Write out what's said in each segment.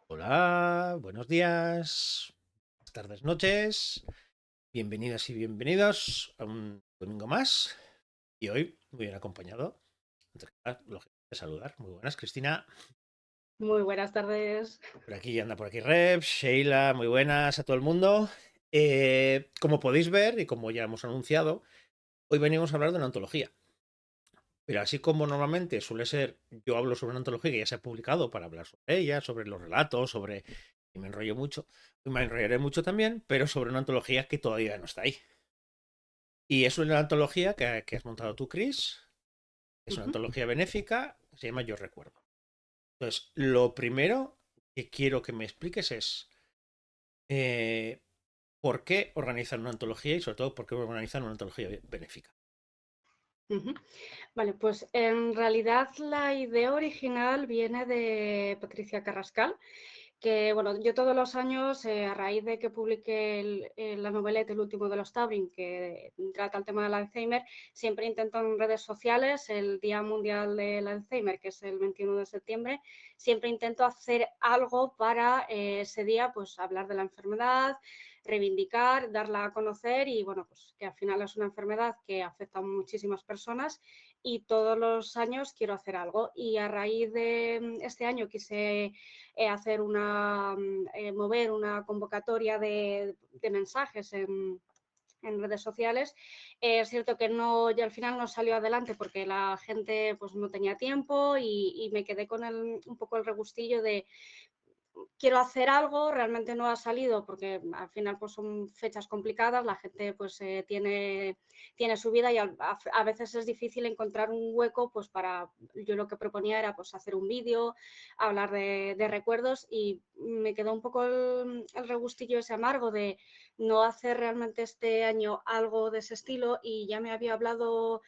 Hola, buenos días, buenas tardes, noches, bienvenidas y bienvenidos a un domingo más y hoy muy bien acompañado. Antes que nada, lógicamente, saludar. Muy buenas, Cristina. Muy buenas tardes. Por aquí anda por aquí Rep, Sheila, muy buenas a todo el mundo. Como podéis ver y como ya hemos anunciado, hoy venimos a hablar de una antología. Pero así como normalmente suele ser, yo hablo sobre una antología que ya se ha publicado para hablar sobre ella, sobre los relatos, sobre... Y me enrollo mucho. Y me enrollaré mucho también, pero sobre una antología que todavía no está ahí. Y es una antología que has montado tú, Chris. Es una Ujú, antología benéfica, se llama Yo Recuerdo. Entonces, lo primero que quiero que me expliques es eh, por qué organizar una antología y sobre todo por qué organizar una antología benéfica. ujú. Vale, pues en realidad la idea original viene de Patricia Carrascal, que bueno, yo todos los años, a raíz de que publiqué la noveleta El último de los Tabrin, que trata el tema del Alzheimer, siempre intento en redes sociales, el Día Mundial del Alzheimer, que es el 21 de septiembre, siempre intento hacer algo para ese día, pues hablar de la enfermedad, reivindicar, darla a conocer y bueno, pues que al final es una enfermedad que afecta a muchísimas personas y todos los años quiero hacer algo. Y a raíz de este año quise hacer mover una convocatoria de mensajes en redes sociales. Es cierto que no, ya al final no salió adelante porque la gente pues no tenía tiempo y me quedé con un poco el regustillo de quiero hacer algo, realmente no ha salido porque al final pues son fechas complicadas, la gente pues tiene su vida y a veces es difícil encontrar un hueco pues para, yo lo que proponía era pues hacer un vídeo, hablar de recuerdos y me quedó un poco el regustillo ese amargo de no hacer realmente este año algo de ese estilo y ya me había hablado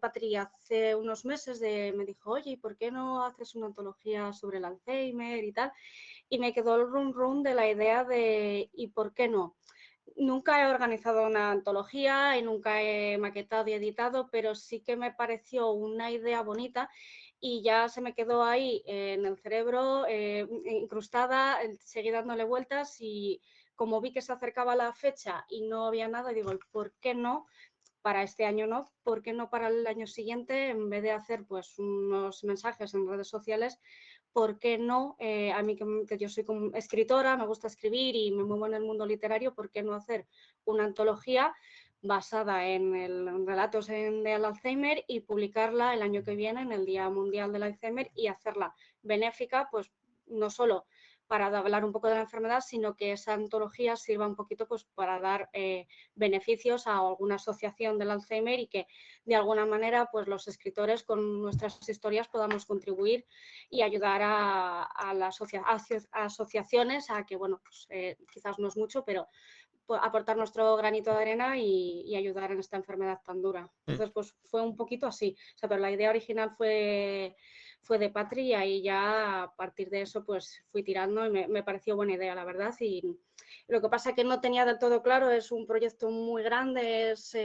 Patri hace unos meses me dijo, oye, ¿y por qué no haces una antología sobre el Alzheimer y tal? Y me quedó el run run de la idea de ¿y por qué no? Nunca he organizado una antología y nunca he maquetado y editado, pero sí que me pareció una idea bonita y ya se me quedó ahí en el cerebro, incrustada, seguí dándole vueltas y como vi que se acercaba la fecha y no había nada, digo, ¿por qué no? Para este año no, ¿por qué no para el año siguiente? En vez de hacer pues unos mensajes en redes sociales, ¿por qué no? A mí que yo soy como escritora, me gusta escribir y me muevo en el mundo literario, ¿por qué no hacer una antología basada en relatos del Alzheimer y publicarla el año que viene en el Día Mundial del Alzheimer y hacerla benéfica, pues no solo para hablar un poco de la enfermedad, sino que esa antología sirva un poquito pues para dar beneficios a alguna asociación del Alzheimer y que de alguna manera pues los escritores con nuestras historias podamos contribuir y ayudar a las asociaciones a que, bueno, pues, quizás no es mucho, pero aportar nuestro granito de arena y ayudar en esta enfermedad tan dura. Mm. Entonces, pues fue un poquito así. O sea, pero la idea original fue de Patri y ya a partir de eso pues fui tirando y me pareció buena idea, la verdad. Y lo que pasa que no tenía del todo claro, es un proyecto muy grande, es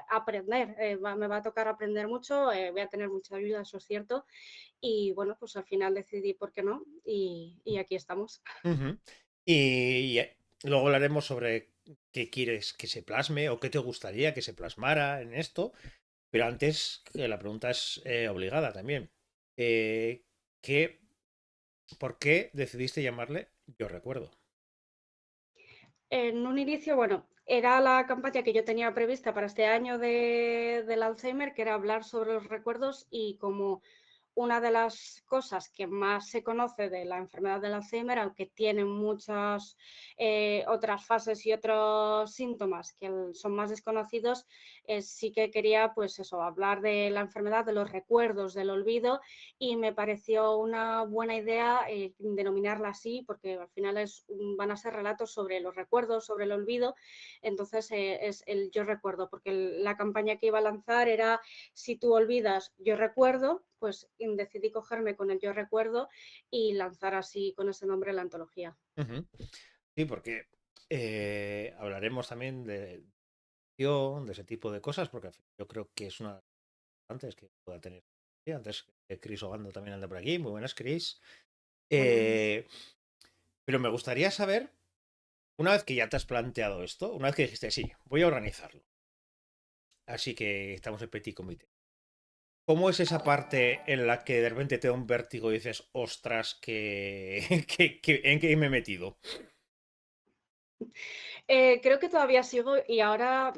aprender, me va a tocar aprender mucho, voy a tener mucha ayuda, eso es cierto. Y bueno, pues al final decidí por qué no y aquí estamos. Ujú. Y luego hablaremos sobre qué quieres que se plasme o qué te gustaría que se plasmara en esto. Pero antes, la pregunta es obligada también. Eh, ¿qué, ¿Por qué decidiste llamarle Yo Recuerdo? En un inicio, bueno, era la campaña que yo tenía prevista para este año del Alzheimer, que era hablar sobre los recuerdos y como una de las cosas que más se conoce de la enfermedad del Alzheimer, aunque tiene muchas otras fases y otros síntomas que son más desconocidos, sí que quería, pues eso, hablar de la enfermedad, de los recuerdos, del olvido, y me pareció una buena idea denominarla así, porque al final van a ser relatos sobre los recuerdos, sobre el olvido, entonces es el yo recuerdo, porque la campaña que iba a lanzar era si tú olvidas, yo recuerdo, pues decidí cogerme con el yo recuerdo y lanzar así con ese nombre la antología. Ujú. Sí, porque hablaremos también de ese tipo de cosas, porque al fin, yo creo que es una antes que pueda tener. Sí, antes Chris Obando también anda por aquí. Muy buenas, Chris. Muy buenas. Eh, Pero me gustaría saber, una vez que ya te has planteado esto, una vez que dijiste, sí, voy a organizarlo, así que estamos en petit comité. ¿Cómo es esa parte en la que de repente te da un vértigo y dices, ostras, ¿en qué me he metido? Creo que todavía sigo y ahora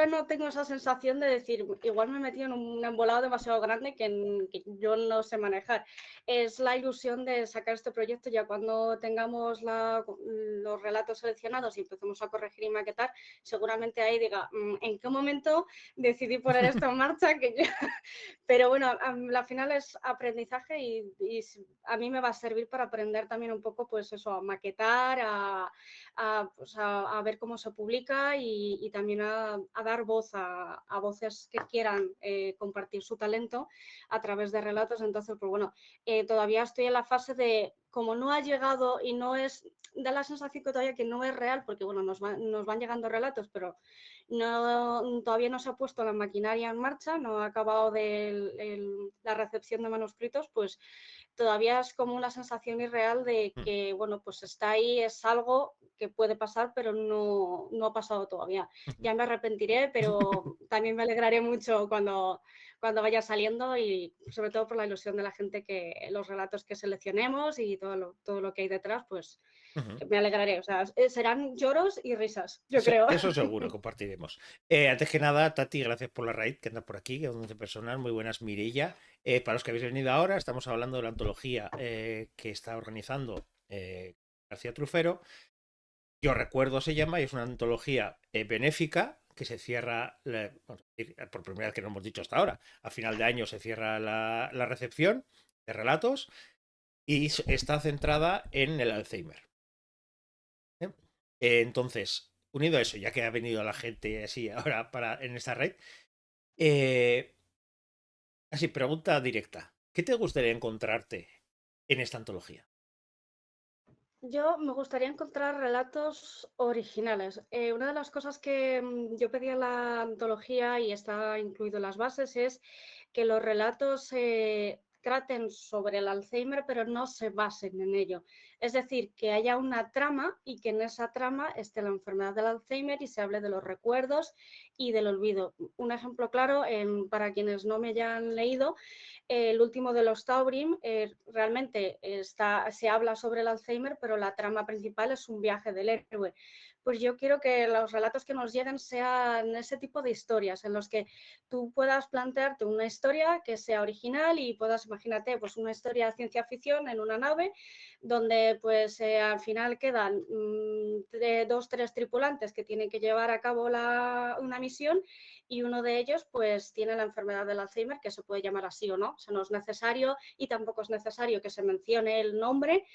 no tengo esa sensación de decir, igual me he metido en un embolado demasiado grande que yo no sé manejar. Es la ilusión de sacar este proyecto ya cuando tengamos los relatos seleccionados y empecemos a corregir y maquetar, seguramente ahí diga, ¿en qué momento decidí poner esto en marcha? Pero bueno, al final es aprendizaje y a mí me va a servir para aprender también un poco, pues eso, a maquetar, pues a ver cómo se publica y también a dar voz a voces que quieran compartir su talento a través de relatos. Entonces, pues bueno, todavía estoy en la fase de, como no ha llegado y no es, da la sensación que todavía que no es real, porque bueno, nos van llegando relatos, pero no, todavía no se ha puesto la maquinaria en marcha, no ha acabado la recepción de manuscritos, pues todavía es como una sensación irreal de que, bueno, pues está ahí, es algo que puede pasar, pero no ha pasado todavía. Ya me arrepentiré, pero también me alegraré mucho cuando vaya saliendo y sobre todo por la ilusión de la gente que los relatos que seleccionemos y todo lo que hay detrás, pues me alegraré. O sea, serán lloros y risas, yo creo. Eso seguro, compartiremos. Antes que nada, Tati, gracias por la raid que anda por aquí, que 11 personas, muy buenas, Mirella. Para los que habéis venido ahora, estamos hablando de la antología que está organizando García Trufero. Yo recuerdo se llama, y es una antología benéfica que se cierra, por primera vez que no hemos dicho hasta ahora, a final de año se cierra la recepción de relatos y está centrada en el Alzheimer. ¿Eh? Entonces, unido a eso, ya que ha venido la gente así ahora en esta red, eh, así, pregunta directa. ¿Qué te gustaría encontrarte en esta antología? Yo me gustaría encontrar relatos originales. Una de las cosas que yo pedí en la antología y está incluido en las bases es que los relatos traten sobre el Alzheimer, pero no se basen en ello. Es decir, que haya una trama y que en esa trama esté la enfermedad del Alzheimer y se hable de los recuerdos y del olvido. Un ejemplo claro, para quienes no me hayan leído, el último de los Taurim realmente se habla sobre el Alzheimer, pero la trama principal es un viaje del héroe. Pues yo quiero que los relatos que nos lleguen sean ese tipo de historias en los que tú puedas plantearte una historia que sea original y puedas, imagínate, pues una historia de ciencia ficción en una nave donde pues al final quedan dos, tres tripulantes que tienen que llevar a cabo una misión y uno de ellos pues tiene la enfermedad del Alzheimer, que se puede llamar así o no, o sea, no es necesario y tampoco es necesario que se mencione el nombre.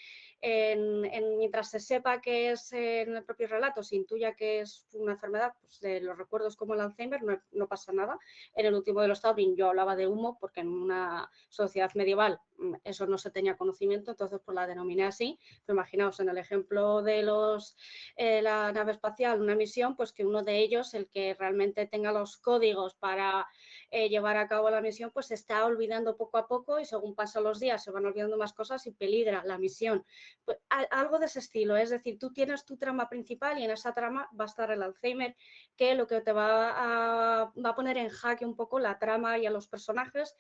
Mientras se sepa que es en el propio relato, se intuya que es una enfermedad pues, de los recuerdos como el Alzheimer, no pasa nada. En el último de los Taurin yo hablaba de humo porque en una sociedad medieval eso no se tenía conocimiento, entonces pues la denominé así. Pero imaginaos en el ejemplo de la nave espacial, una misión, pues que uno de ellos, el que realmente tenga los códigos para llevar a cabo la misión, pues se está olvidando poco a poco y según pasan los días se van olvidando más cosas y peligra la misión. Pues, algo de ese estilo, es decir, tú tienes tu trama principal y en esa trama va a estar el Alzheimer, que lo que te va a poner en jaque un poco la trama y a los personajes,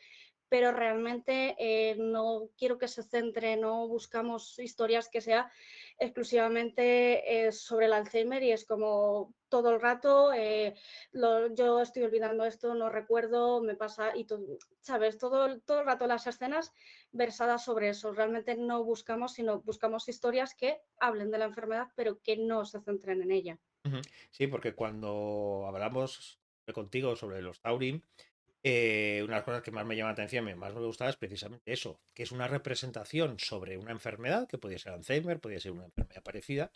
pero realmente no quiero que se centre, no buscamos historias que sea exclusivamente sobre el Alzheimer y es como todo el rato, yo estoy olvidando esto, no recuerdo, me pasa, y tú, ¿sabes? Todo el rato las escenas versadas sobre eso. Realmente no buscamos, sino buscamos historias que hablen de la enfermedad, pero que no se centren en ella. Sí, porque cuando hablamos contigo sobre los Taurim, una de las cosas que más me llama la atención, más me gustaba es precisamente eso, que es una representación sobre una enfermedad, que podía ser Alzheimer, podía ser una enfermedad parecida,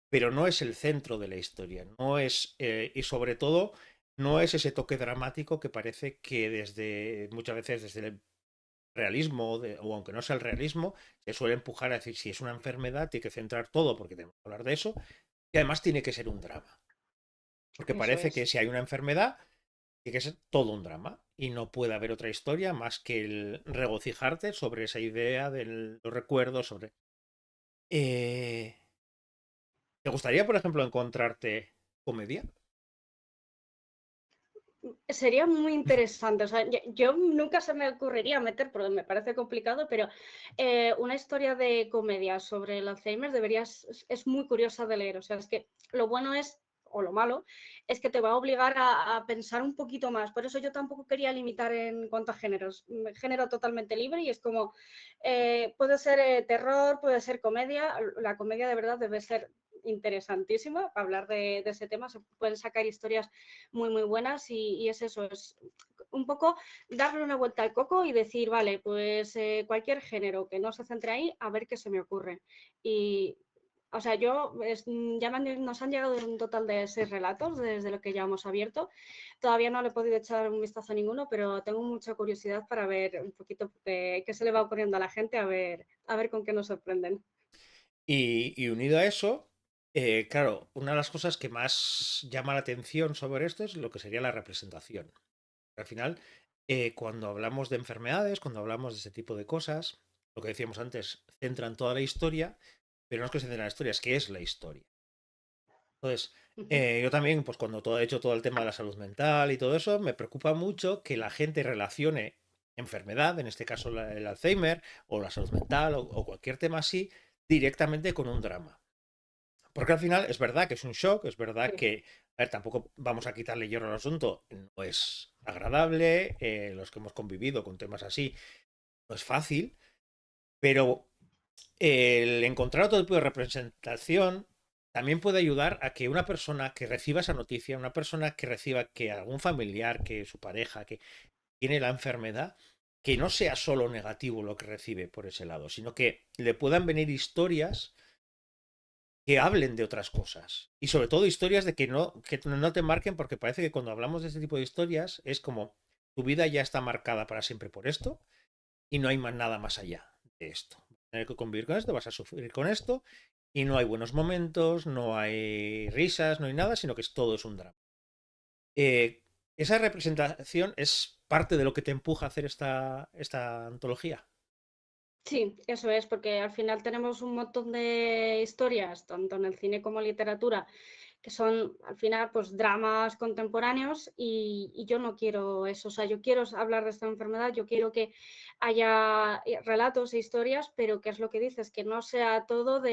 pero no es el centro de la historia, no es, y sobre todo, no es ese toque dramático que parece que muchas veces desde el realismo, o aunque no sea el realismo, se suele empujar a decir si es una enfermedad, tiene que centrar todo porque tenemos que hablar de eso, y además tiene que ser un drama, porque Eso parece que es. si hay una enfermedad, tiene que ser todo un drama y no puede haber otra historia más que el regocijarte sobre esa idea de los recuerdos, sobre... Eh, ¿Te gustaría, por ejemplo, encontrarte comedia? Sería muy interesante. O sea, yo nunca se me ocurriría meter, porque me parece complicado, pero una historia de comedia sobre el Alzheimer es muy curiosa de leer. O sea, es que lo bueno es, o lo malo, es que te va a obligar a pensar un poquito más. Por eso yo tampoco quería limitar en cuanto a géneros. Género totalmente libre y es como, puede ser terror, puede ser comedia. La comedia de verdad debe ser interesantísima para hablar de ese tema. Se pueden sacar historias muy, muy buenas y es eso, es un poco darle una vuelta al coco y decir, vale, pues cualquier género que no se centre ahí, a ver qué se me ocurre. Y, o sea, nos han llegado un total de 6 relatos desde lo que ya hemos abierto. Todavía no le he podido echar un vistazo a ninguno, pero tengo mucha curiosidad para ver un poquito qué se le va ocurriendo a la gente, a ver con qué nos sorprenden. Y unido a eso, claro, una de las cosas que más llama la atención sobre esto es lo que sería la representación. Al final, cuando hablamos de enfermedades, cuando hablamos de ese tipo de cosas, lo que decíamos antes, centran toda la historia, pero no es que se centre en la historia, es que es la historia. Entonces, Uh -huh. yo también, pues cuando todo, he hecho todo el tema de la salud mental y todo eso, me preocupa mucho que la gente relacione enfermedad, en este caso el Alzheimer o la salud mental o cualquier tema así, directamente con un drama. Porque al final es verdad que es un shock, es verdad Sí. que, a ver, tampoco vamos a quitarle hierro al asunto, no es agradable, los que hemos convivido con temas así, no es fácil, pero el encontrar otro tipo de representación también puede ayudar a que una persona que reciba esa noticia, una persona que reciba que algún familiar, que su pareja, que tiene la enfermedad, que no sea solo negativo lo que recibe por ese lado, sino que le puedan venir historias que hablen de otras cosas. Y sobre todo historias de que no te marquen, porque parece que cuando hablamos de este tipo de historias es como tu vida ya está marcada para siempre por esto y no hay más nada más allá de esto. Vas a tener que convivir con esto, vas a sufrir con esto y no hay buenos momentos, no hay risas, no hay nada, sino que todo es un drama. Eh, esa representación es parte de lo que te empuja a hacer esta antología. Sí, eso es, porque al final tenemos un montón de historias, tanto en el cine como en literatura, que son al final pues dramas contemporáneos y yo no quiero eso, o sea, yo quiero hablar de esta enfermedad, yo quiero que haya relatos e historias, pero que es lo que dices, que no sea todo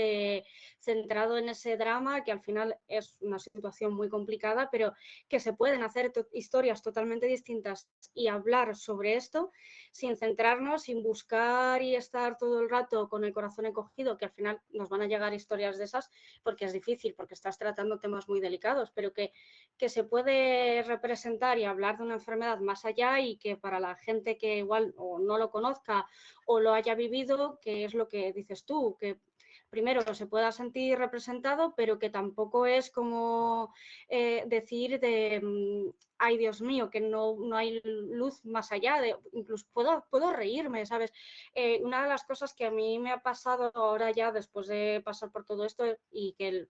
centrado en ese drama, que al final es una situación muy complicada, pero que se pueden hacer historias totalmente distintas y hablar sobre esto sin centrarnos, sin buscar y estar todo el rato con el corazón encogido, que al final nos van a llegar historias de esas porque es difícil, porque estás tratando temas muy delicados, pero que se puede representar y hablar de una enfermedad más allá y que para la gente que igual o no lo conozca o lo haya vivido, que es lo que dices tú, que primero se pueda sentir representado, pero que tampoco es como decir ay Dios mío, que no hay luz más allá, incluso puedo reírme, ¿sabes? Una de las cosas que a mí me ha pasado ahora ya después de pasar por todo esto y que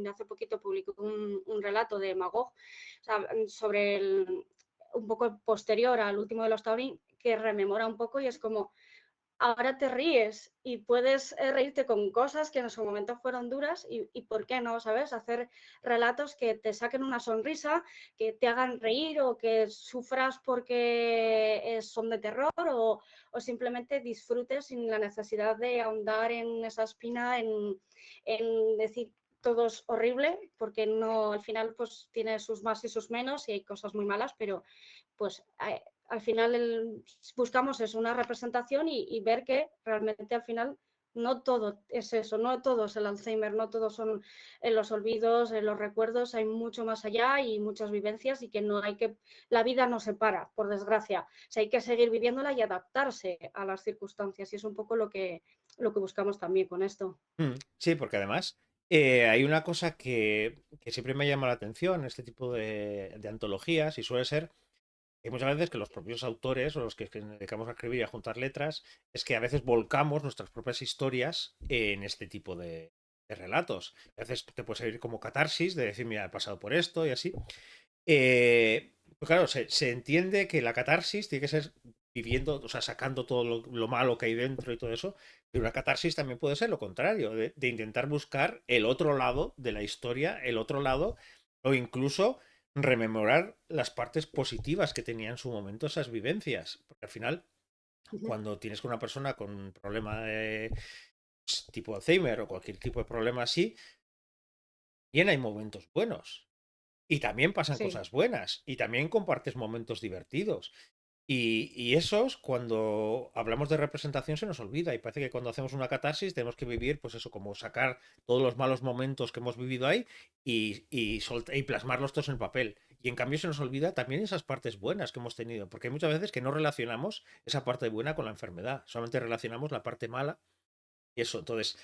hace poquito publicó un relato de Magog, o sea, sobre un poco posterior al último de los Taurín, que rememora un poco y es como ahora te ríes y puedes reírte con cosas que en su momento fueron duras y ¿por qué no? ¿Sabes? Hacer relatos que te saquen una sonrisa, que te hagan reír o que sufras porque son de terror o simplemente disfrutes sin la necesidad de ahondar en esa espina, en decir todo es horrible, porque no, al final pues tiene sus más y sus menos y hay cosas muy malas, pero pues al final buscamos eso, una representación y ver que realmente al final no todo es eso, no todo es el Alzheimer, no todos son en los olvidos, en los recuerdos, hay mucho más allá y muchas vivencias y que no hay que, la vida no se para, por desgracia, o sea, hay que seguir viviéndola y adaptarse a las circunstancias y es un poco lo que buscamos también con esto. Sí, porque además hay una cosa que siempre me llama la atención en este tipo de antologías y suele ser que muchas veces que los propios autores o los que nos dedicamos a escribir y a juntar letras es que a veces volcamos nuestras propias historias en este tipo de relatos. A veces te puede servir como catarsis de decir, mira, he pasado por esto y así. Pues claro, se entiende que la catarsis tiene que ser viviendo, o sea, sacando todo lo malo que hay dentro y todo eso. Pero una catarsis también puede ser lo contrario, de intentar buscar el otro lado de la historia, el otro lado, o incluso rememorar las partes positivas que tenía en su momento esas vivencias. Porque al final, Ujú. cuando tienes con una persona con un problema de tipo Alzheimer o cualquier tipo de problema así, bien hay momentos buenos. Y también pasan Sí. cosas buenas. Y también compartes momentos divertidos. Y esos, cuando hablamos de representación, se nos olvida. Y parece que cuando hacemos una catarsis tenemos que vivir, pues eso, como sacar todos los malos momentos que hemos vivido ahí y plasmarlos todos en papel. Y en cambio se nos olvida también esas partes buenas que hemos tenido. Porque hay muchas veces que no relacionamos esa parte buena con la enfermedad. Solamente relacionamos la parte mala y eso. Entonces,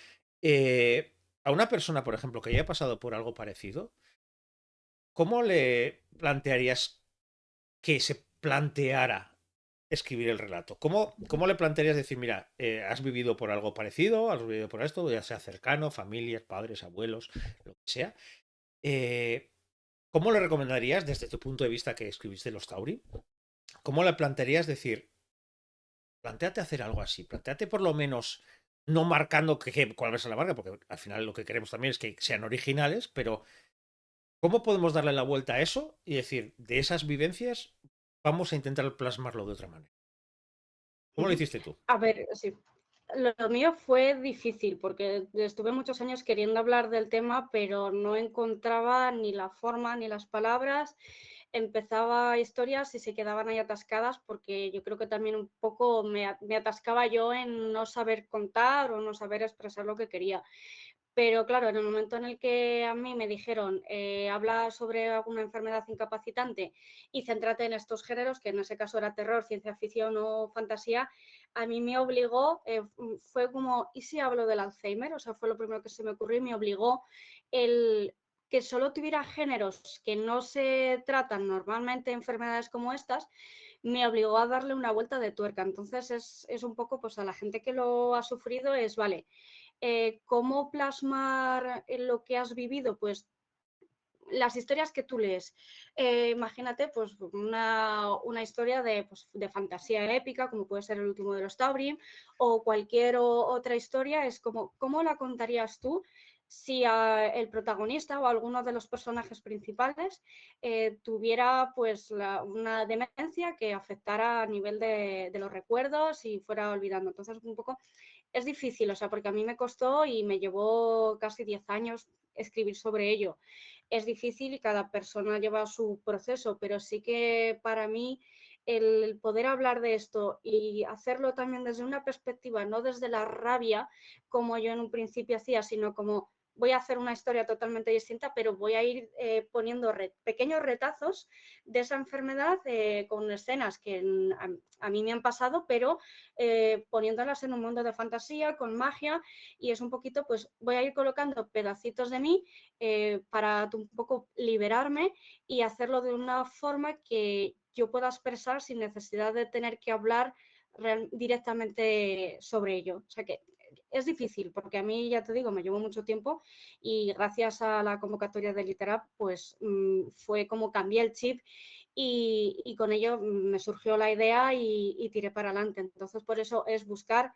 a una persona, por ejemplo, que haya pasado por algo parecido, ¿cómo le plantearías que se planteara escribir el relato? ¿Cómo le plantearías decir, mira, has vivido por algo parecido, has vivido por esto, ya sea cercano, familias, padres, abuelos, lo que sea? Eh, ¿Cómo le recomendarías, desde tu punto de vista que escribiste Los Tauri, cómo le plantearías decir, planteate hacer algo así, planteate por lo menos, no marcando cuál es la marca, porque al final lo que queremos también es que sean originales, pero ¿cómo podemos darle la vuelta a eso y decir, de esas vivencias, vamos a intentar plasmarlo de otra manera? ¿Cómo lo Ujú. hiciste tú? A ver, sí. Lo mío fue difícil porque estuve muchos años queriendo hablar del tema, pero no encontraba ni la forma ni las palabras. Empezaba historias y se quedaban ahí atascadas porque yo creo que también un poco me atascaba yo en no saber contar o no saber expresar lo que quería. Pero claro, en el momento en el que a mí me dijeron, habla sobre alguna enfermedad incapacitante y céntrate en estos géneros, que en ese caso era terror, ciencia ficción o fantasía, a mí me obligó, fue como, ¿y si hablo del Alzheimer? O sea, fue lo primero que se me ocurrió y me obligó el que solo tuviera géneros que no se tratan normalmente enfermedades como estas, me obligó a darle una vuelta de tuerca. Entonces es un poco, pues a la gente que lo ha sufrido es, vale, ¿cómo plasmar lo que has vivido? Pues las historias que tú lees. Imagínate pues una historia pues, de fantasía épica, como puede ser El último de los Taurin, o cualquier otra historia, es como, ¿cómo la contarías tú si el protagonista o alguno de los personajes principales tuviera pues una demencia que afectara a nivel de los recuerdos y fuera olvidando? Entonces, un poco es difícil, o sea, porque a mí me costó y me llevó casi 10 años escribir sobre ello. Es difícil y cada persona lleva su proceso, pero sí que para mí el poder hablar de esto y hacerlo también desde una perspectiva, no desde la rabia, como yo en un principio hacía, sino como voy a hacer una historia totalmente distinta, pero voy a ir poniendo pequeños retazos de esa enfermedad con escenas que a mí me han pasado, pero poniéndolas en un mundo de fantasía, con magia, y es un poquito, pues voy a ir colocando pedacitos de mí para un poco liberarme y hacerlo de una forma que yo pueda expresar sin necesidad de tener que hablar directamente sobre ello. O sea que es difícil porque a mí, ya te digo, me llevó mucho tiempo y gracias a la convocatoria de Literap, pues fue como cambié el chip y con ello me surgió la idea y tiré para adelante. Entonces, por eso es buscar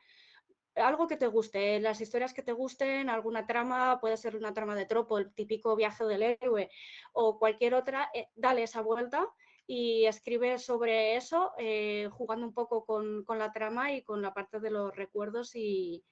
algo que te guste, las historias que te gusten, alguna trama, puede ser una trama de tropo, el típico viaje del héroe o cualquier otra, dale esa vuelta y escribe sobre eso, jugando un poco con la trama y con la parte de los recuerdos y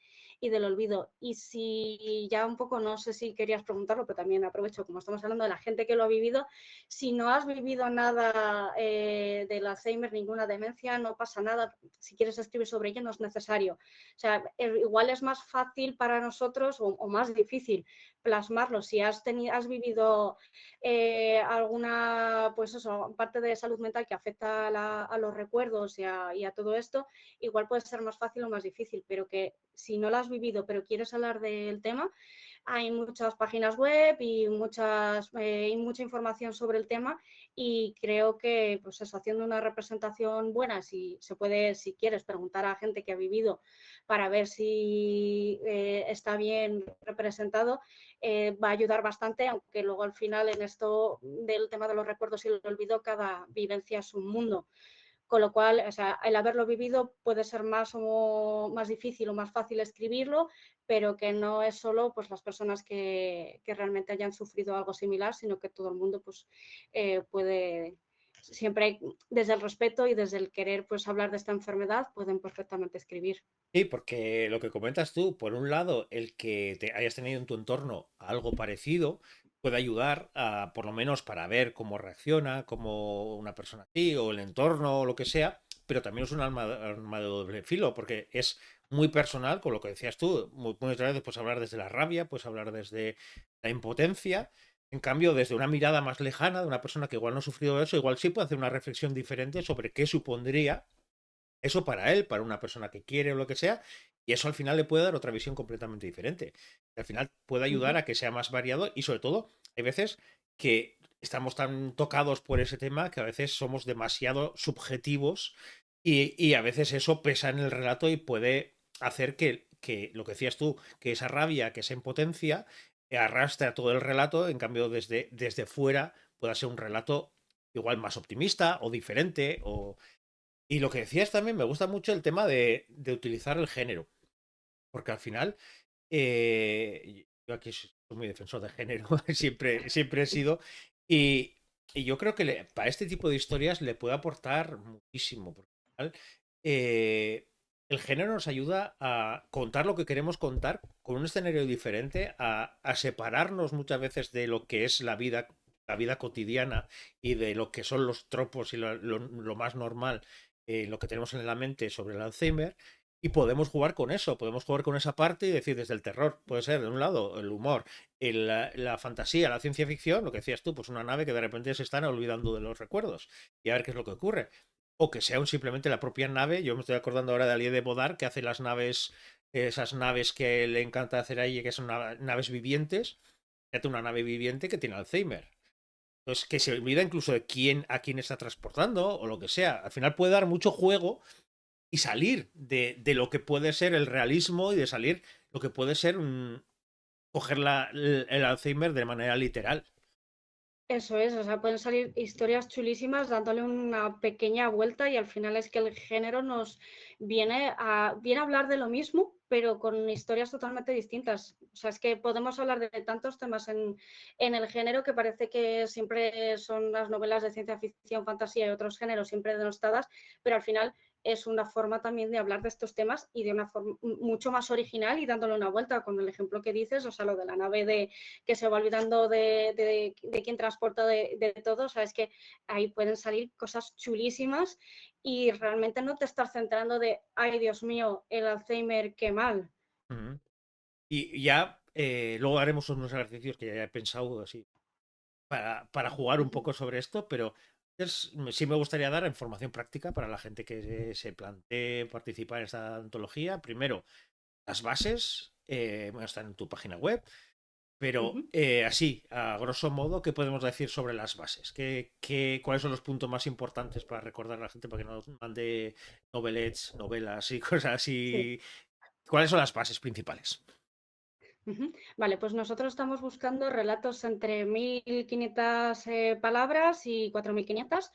del olvido. Y si ya un poco, no sé si querías preguntarlo, pero también aprovecho, como estamos hablando de la gente que lo ha vivido, si no has vivido nada del Alzheimer, ninguna demencia, no pasa nada, si quieres escribir sobre ello no es necesario. O sea, igual es más fácil para nosotros o más difícil plasmarlo. Si has vivido alguna, pues eso, parte de salud mental que afecta a los recuerdos y a todo esto, igual puede ser más fácil o más difícil, pero que si no lo has vivido pero quieres hablar del tema, hay muchas páginas web y mucha información sobre el tema y creo que pues eso, haciendo una representación buena, si se puede, si quieres preguntar a gente que ha vivido para ver si está bien representado, va a ayudar bastante, aunque luego al final en esto del tema de los recuerdos y el olvido, cada vivencia es un mundo. con lo cual, o sea, el haberlo vivido puede ser más o más difícil o más fácil escribirlo, pero que no es solo pues, las personas que realmente hayan sufrido algo similar, sino que todo el mundo pues, puede, siempre desde el respeto y desde el querer pues, hablar de esta enfermedad, pueden perfectamente escribir. Sí, porque lo que comentas tú, por un lado, el que te hayas tenido en tu entorno algo parecido puede ayudar a, por lo menos para ver cómo reacciona, cómo una persona así, o el entorno, o lo que sea, pero también es un arma de doble filo, porque es muy personal, con lo que decías tú, muchas veces puedes hablar desde la rabia, puedes hablar desde la impotencia, en cambio, desde una mirada más lejana de una persona que igual no ha sufrido eso, igual sí puede hacer una reflexión diferente sobre qué supondría eso para él, para una persona que quiere o lo que sea, y eso al final le puede dar otra visión completamente diferente. Al final puede Uh ayudar -huh. a que sea más variado y sobre todo hay veces que estamos tan tocados por ese tema que a veces somos demasiado subjetivos y a veces eso pesa en el relato y puede hacer que lo que decías tú, que esa rabia, que esa impotencia arrastre a todo el relato, en cambio desde fuera pueda ser un relato igual más optimista o diferente o y lo que decías también, me gusta mucho el tema de utilizar el género, porque al final, yo aquí soy muy defensor de género, siempre he sido, y, y yo creo que para este tipo de historias le puede aportar muchísimo, porque al final, el género nos ayuda a contar lo que queremos contar con un escenario diferente, a separarnos muchas veces de lo que es la vida cotidiana y de lo que son los tropos y lo más normal lo que tenemos en la mente sobre el Alzheimer y podemos jugar con eso, podemos jugar con esa parte y decir desde el terror, puede ser de un lado el humor, la fantasía, la ciencia ficción, lo que decías tú, pues una nave que de repente se están olvidando de los recuerdos y a ver qué es lo que ocurre. O que sea simplemente la propia nave, yo me estoy acordando ahora de Alie de Bodar que hace las naves, esas naves que le encanta hacer ahí, que son naves vivientes, que hace una nave viviente que tiene Alzheimer. Entonces, que se olvida incluso de a quién está transportando o lo que sea. Al final puede dar mucho juego y salir de lo que puede ser el realismo y de salir lo que puede ser coger el Alzheimer de manera literal. Eso es, o sea, pueden salir historias chulísimas dándole una pequeña vuelta y al final es que el género nos viene a hablar de lo mismo, pero con historias totalmente distintas. O sea, es que podemos hablar de tantos temas en el género que parece que siempre son las novelas de ciencia ficción, fantasía y otros géneros siempre denostadas, pero al final es una forma también de hablar de estos temas y de una forma mucho más original y dándole una vuelta con el ejemplo que dices, o sea, lo de la nave que se va olvidando de quién transporta de todo, o sea, es que ahí pueden salir cosas chulísimas y realmente no te estás centrando de, ay Dios mío, el Alzheimer, qué mal. Uh -huh. Y ya luego haremos unos ejercicios que ya he pensado así para jugar un poco sobre esto, pero sí me gustaría dar información práctica para la gente que se plantee participar en esta antología. Primero, las bases están en tu página web. Uh Pero -huh. así, a grosso modo, ¿qué podemos decir sobre las bases? ¿Cuáles son los puntos más importantes para recordar a la gente para que nos mande novelets, novelas y cosas Sí. así? ¿Cuáles son las bases principales? Vale, pues nosotros estamos buscando relatos entre 1.500 palabras y 4.500.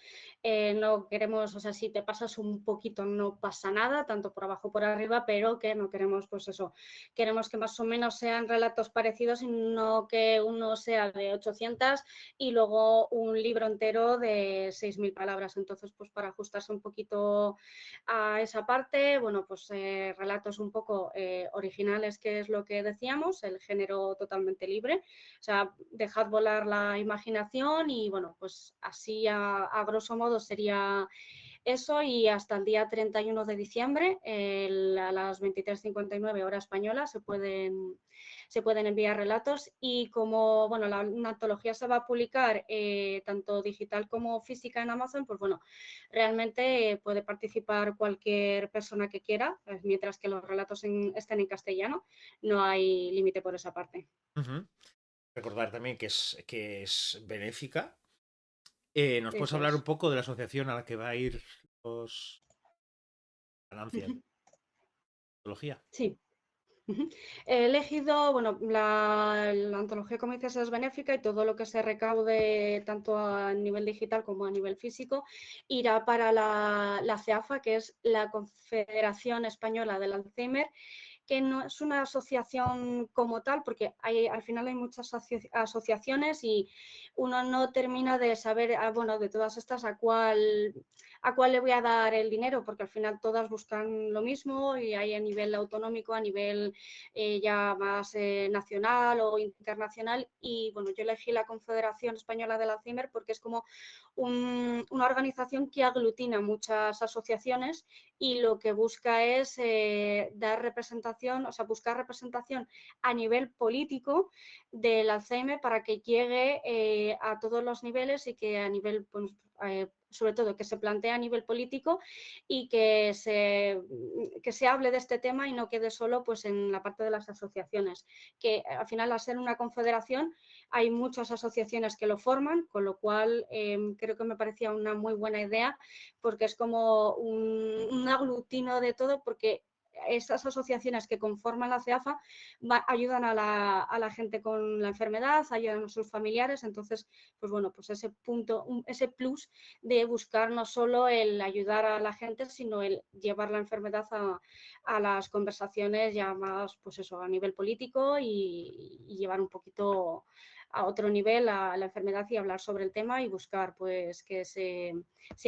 No queremos, o sea, si te pasas un poquito no pasa nada, tanto por abajo como por arriba, pero que no queremos, pues eso, queremos que más o menos sean relatos parecidos y no que uno sea de 800 y luego un libro entero de 6.000 palabras. Entonces, pues para ajustarse un poquito a esa parte, bueno, pues relatos un poco originales, que es lo que decíamos, el género totalmente libre, o sea, dejad volar la imaginación y bueno, pues así a grosso modo sería eso y hasta el día 31 de diciembre a las 23:59 hora española se pueden enviar relatos y como bueno, una antología se va a publicar tanto digital como física en Amazon, pues bueno, realmente puede participar cualquier persona que quiera, mientras que los relatos estén en castellano, no hay límite por esa parte. Uh -huh. Recordar también que es benéfica. ¿Nos puedes Eso hablar un es. poco de la asociación a la que va a ir los ganancias de la antología? Sí. Ujú. He elegido, bueno, la antología, como dices, es benéfica y todo lo que se recaude, tanto a nivel digital como a nivel físico, irá para la CEAFA, que es la Confederación Española del Alzheimer, que no es una asociación como tal, porque al final hay muchas asociaciones y uno no termina de saber, bueno, de todas estas a cuál le voy a dar el dinero, porque al final todas buscan lo mismo y hay a nivel autonómico, a nivel ya más nacional o internacional. Y bueno, yo elegí la Confederación Española del Alzheimer porque es como una organización que aglutina muchas asociaciones y lo que busca es dar representación, o sea, buscar representación a nivel político del Alzheimer para que llegue a todos los niveles y que a nivel, pues, sobre todo, que se plantee a nivel político y que se hable de este tema y no quede solo pues, en la parte de las asociaciones, que al final, al ser una confederación, hay muchas asociaciones que lo forman, con lo cual creo que me parecía una muy buena idea porque es como un aglutino de todo, porque estas asociaciones que conforman la CEAFA ayudan a la gente con la enfermedad, ayudan a sus familiares, entonces, pues bueno, pues ese punto, ese plus de buscar no solo el ayudar a la gente, sino el llevar la enfermedad a las conversaciones ya más, pues eso, a nivel político y llevar un poquito a otro nivel a la enfermedad y hablar sobre el tema y buscar pues que se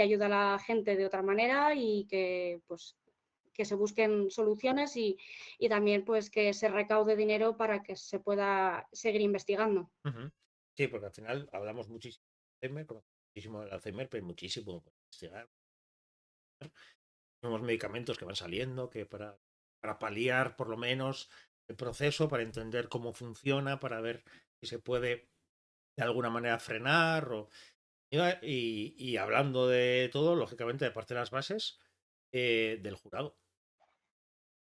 ayuda a la gente de otra manera y que pues que se busquen soluciones y también pues que se recaude dinero para que se pueda seguir investigando. Ujú. Sí, porque al final hablamos muchísimo del Alzheimer, conocemos muchísimo del Alzheimer, pero hay muchísimo por investigar. Nuevos medicamentos que van saliendo, que para paliar por lo menos el proceso, para entender cómo funciona, para ver si se puede de alguna manera frenar. Y hablando de todo, lógicamente, de parte de las bases del jurado.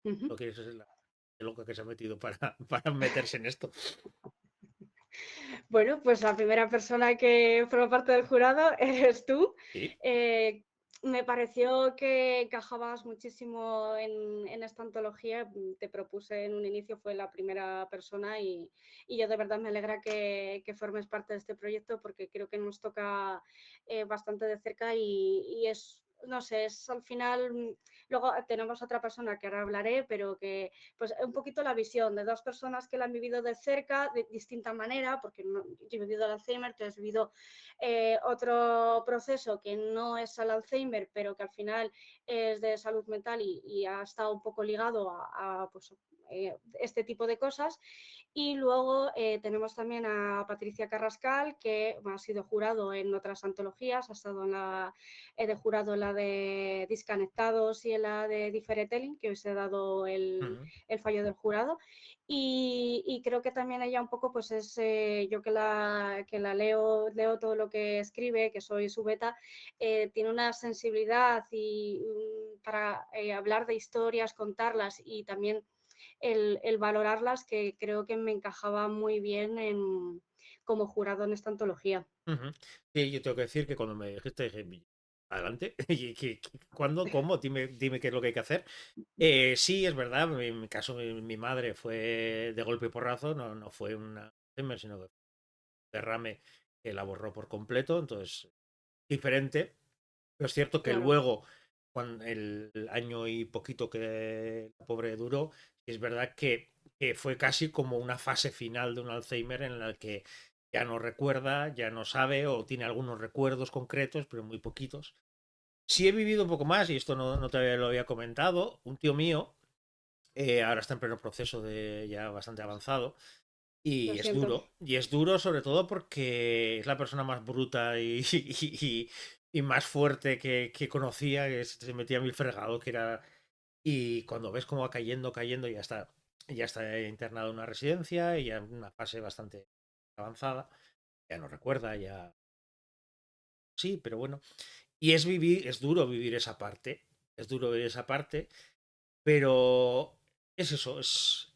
Uh -huh. Lo que es la loca que se ha metido para, para meterse en esto. Bueno, pues la primera persona que forma parte del jurado eres tú. Sí. Eh, Me pareció que encajabas muchísimo en esta antología. Te propuse en un inicio, fue la primera persona y yo de verdad me alegra que formes parte de este proyecto porque creo que nos toca bastante de cerca y es, no sé, es al final, luego tenemos otra persona que ahora hablaré, pero que pues un poquito la visión de dos personas que la han vivido de cerca, de distinta manera, porque no, yo he vivido el Alzheimer, tú has vivido otro proceso que no es el Alzheimer, pero que al final es de salud mental y ha estado un poco ligado a pues, este tipo de cosas. Y luego tenemos también a Patricia Carrascal, que ha sido jurado en otras antologías, ha estado en la de jurado en la de Disconectados y en la de Differitelling, que hoy se ha dado el fallo del jurado. Y creo que también ella un poco, pues es, yo que la leo todo lo que escribe, que soy su beta, tiene una sensibilidad y para hablar de historias, contarlas y también el valorarlas, que creo que me encajaba muy bien como jurado en esta antología. Ujú. Sí, yo tengo que decir que cuando me dijiste, dije, adelante, ¿Y cuándo? ¿Cómo? Dime qué es lo que hay que hacer. Sí, es verdad, en mi caso mi madre fue de golpe y porrazo, no fue una Alzheimer, sino que fue un derrame que la borró por completo, entonces diferente. Pero es cierto que Claro. luego, cuando el año y poquito que la pobre duró, es verdad que fue casi como una fase final de un Alzheimer en la que ya no recuerda, ya no sabe o tiene algunos recuerdos concretos, pero muy poquitos. Sí he vivido un poco más, y esto no te lo había comentado, un tío mío ahora está en pleno proceso de ya bastante avanzado. Lo siento. Y es duro sobre todo porque es la persona más bruta y más fuerte que conocía, que se metía mil fregado, que era... Y cuando ves cómo va cayendo, cayendo, ya está internado en una residencia y ya en una fase bastante avanzada, ya no recuerda, ya... Sí, pero bueno. Y es duro vivir esa parte, es duro vivir esa parte, pero es eso,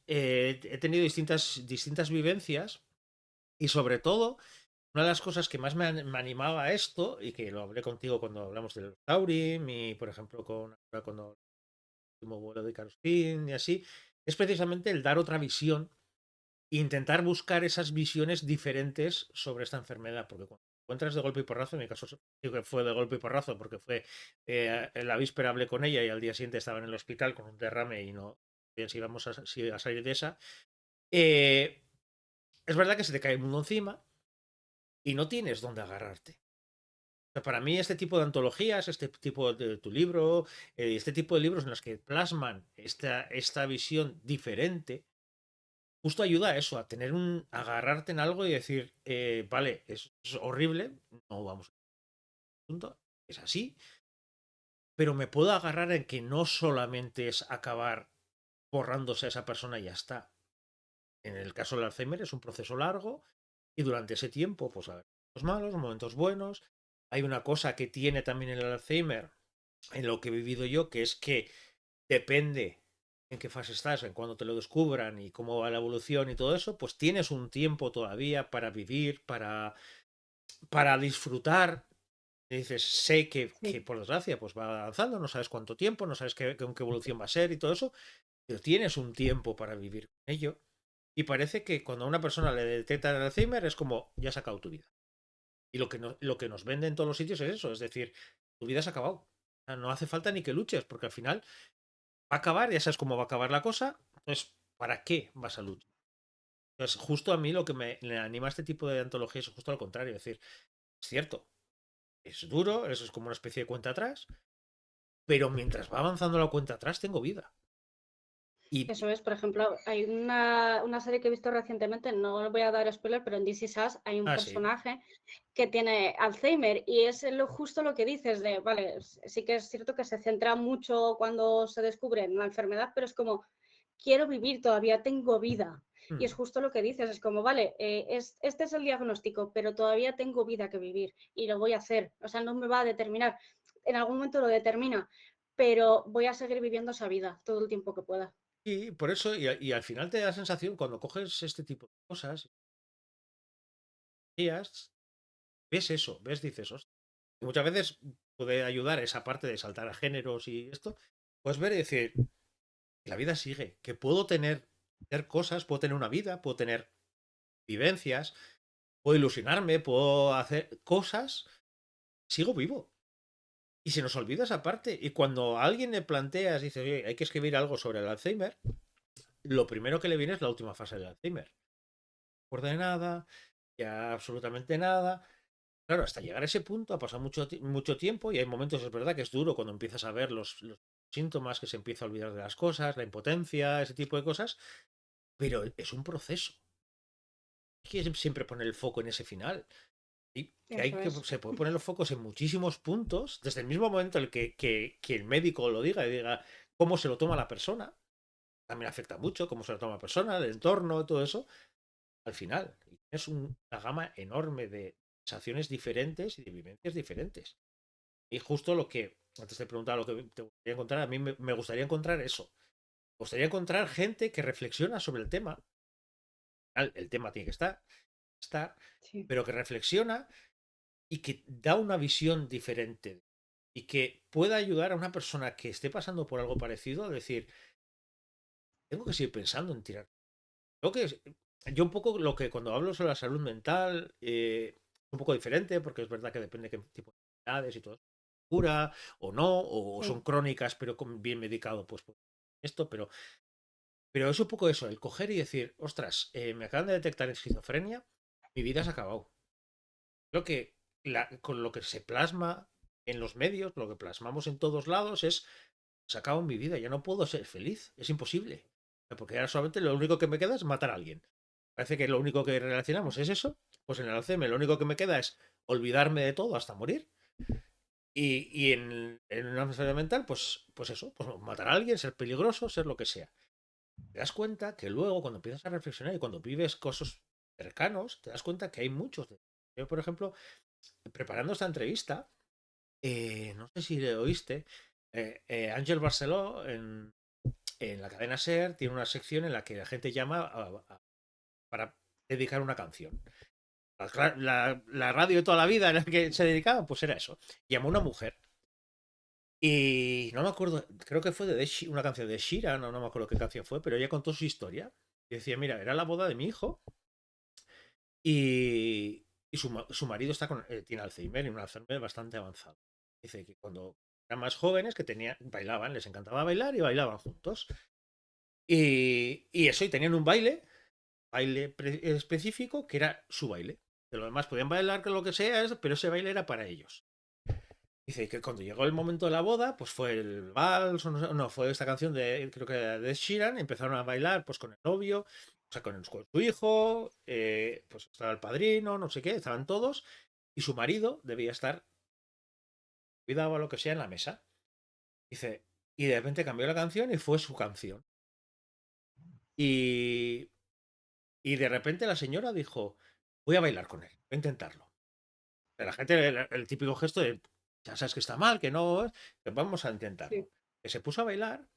he tenido distintas vivencias y sobre todo, una de las cosas que más me animaba a esto, y que lo hablé contigo cuando hablamos del Taurim, y por ejemplo con cuando el último vuelo de Karustin y así, es precisamente el dar otra visión e intentar buscar esas visiones diferentes sobre esta enfermedad, porque cuando te encuentras de golpe y porrazo, en mi caso digo que fue de golpe y porrazo, porque fue en la víspera hablé con ella y al día siguiente estaba en el hospital con un derrame y no bien si íbamos a salir de esa. eh, es verdad que se te cae el mundo encima y no tienes dónde agarrarte. O sea, para mí este tipo de antologías, este tipo de tu libro, este tipo de libros en los que plasman esta visión diferente, justo ayuda a eso, a tener agarrarte en algo y decir, vale, es horrible, no vamos a punto, es así, pero me puedo agarrar en que no solamente es acabar borrándose a esa persona y ya está. En el caso del Alzheimer es un proceso largo y durante ese tiempo, pues a ver, momentos malos, momentos buenos. Hay una cosa que tiene también el Alzheimer en lo que he vivido yo, que es que depende en qué fase estás, en cuándo te lo descubran y cómo va la evolución y todo eso, pues tienes un tiempo todavía para vivir, para disfrutar. Y dices, sé que Sí, por desgracia pues va avanzando, no sabes cuánto tiempo, no sabes qué evolución va a ser y todo eso, pero tienes un tiempo para vivir con ello. Y parece que cuando a una persona le detectan el Alzheimer es como, ya has acabado tu vida. Y lo que nos vende en todos los sitios es eso, es decir, tu vida se ha acabado. O sea, no hace falta ni que luches, porque al final va a acabar, ya sabes cómo va a acabar la cosa, entonces, ¿para qué vas a luchar? Entonces, justo a mí lo que me anima a este tipo de antologías es justo al contrario, es decir, es cierto, es duro, eso es como una especie de cuenta atrás, pero mientras va avanzando la cuenta atrás tengo vida. eso Y, es. Por ejemplo, hay una serie que he visto recientemente, no voy a dar spoiler, pero en This Is Us hay un sí, personaje que tiene Alzheimer y es justo lo que dices de, vale, sí que es cierto que se centra mucho cuando se descubre la enfermedad, pero es como, quiero vivir, todavía tengo vida. Y es mm, justo lo que dices, es como, vale, este es el diagnóstico, pero todavía tengo vida que vivir y lo voy a hacer. O sea, no me va a determinar, en algún momento lo determina, pero voy a seguir viviendo esa vida todo el tiempo que pueda. y por eso, y al final te da la sensación, cuando coges este tipo de cosas, ves eso, ves, dices, "Hostia". Y muchas veces puede ayudar esa parte de saltar a géneros y esto, pues ver y decir, la vida sigue, que puedo tener cosas, puedo tener una vida, puedo tener vivencias, puedo ilusionarme, puedo hacer cosas, sigo vivo. Y se nos olvida esa parte. Y cuando a alguien le planteas, dice, oye, hay que escribir algo sobre el Alzheimer, lo primero que le viene es la última fase del Alzheimer. No recuerda de nada, ya absolutamente nada. Claro, hasta llegar a ese punto ha pasado mucho tiempo y hay momentos, es verdad, que es duro cuando empiezas a ver los síntomas, que se empieza a olvidar de las cosas, la impotencia, ese tipo de cosas, pero es un proceso. Hay que siempre poner el foco en ese final. Y que Eso es. se puede poner los focos en muchísimos puntos, desde el mismo momento en el que el médico lo diga y diga cómo se lo toma la persona, también afecta mucho cómo se lo toma la persona, el entorno, todo eso, al final. Es una gama enorme de sensaciones diferentes y de vivencias diferentes. Y justo lo que, antes te preguntaba lo que te gustaría encontrar, a mí me gustaría encontrar eso. Me gustaría encontrar gente que reflexiona sobre el tema. El tema tiene que estar, Sí. pero que reflexiona y que da una visión diferente y que pueda ayudar a una persona que esté pasando por algo parecido a decir, tengo que seguir pensando en tirar. Creo que yo un poco lo que cuando hablo sobre la salud mental, es un poco diferente porque es verdad que depende de qué tipo de enfermedades y todo, cura o no, o son Sí. crónicas pero bien medicado, pues esto, pero es un poco eso, el coger y decir, ostras, me acaban de detectar esquizofrenia, mi vida se ha acabado. Creo que con lo que se plasma en los medios, lo que plasmamos en todos lados es, se acabó mi vida, ya no puedo ser feliz, es imposible. Porque ahora solamente lo único que me queda es matar a alguien. Parece que lo único que relacionamos es eso. Pues en el Alzheimer lo único que me queda es olvidarme de todo hasta morir. Y en una enfermedad mental, pues eso, pues matar a alguien, ser peligroso, ser lo que sea. Te das cuenta que luego cuando empiezas a reflexionar y cuando vives cosas cercanos, te das cuenta que hay muchos. Yo, por ejemplo, preparando esta entrevista, no sé si le oíste, Ángel Barceló en la cadena SER tiene una sección en la que la gente llama para dedicar una canción. La radio de toda la vida en la que se dedicaba, pues era eso. Llamó a una mujer Y no me acuerdo, creo que fue de una canción de Shira, no me acuerdo qué canción fue, pero ella contó su historia. Y decía, mira, era la boda de mi hijo y su marido tiene Alzheimer y un Alzheimer bastante avanzado. Dice que cuando eran más jóvenes, que bailaban, les encantaba bailar y bailaban juntos. Y eso, y tenían un baile específico que era su baile. De lo demás podían bailar con lo que sea, pero ese baile era para ellos. Dice que cuando llegó el momento de la boda, pues fue el vals, o no, fue esta canción de, creo que era de Sheeran, empezaron a bailar pues con el novio, o sea, con su hijo, pues estaba el padrino, no sé qué, estaban todos, y su marido debía estar, cuidado a lo que sea, en la mesa. Dice, y de repente cambió la canción y fue su canción. Y, y de repente la señora dijo, voy a bailar con él, voy a intentarlo. La gente, el típico gesto de, ya sabes que está mal, que no, pues vamos a intentarlo. Sí. Que se puso a bailar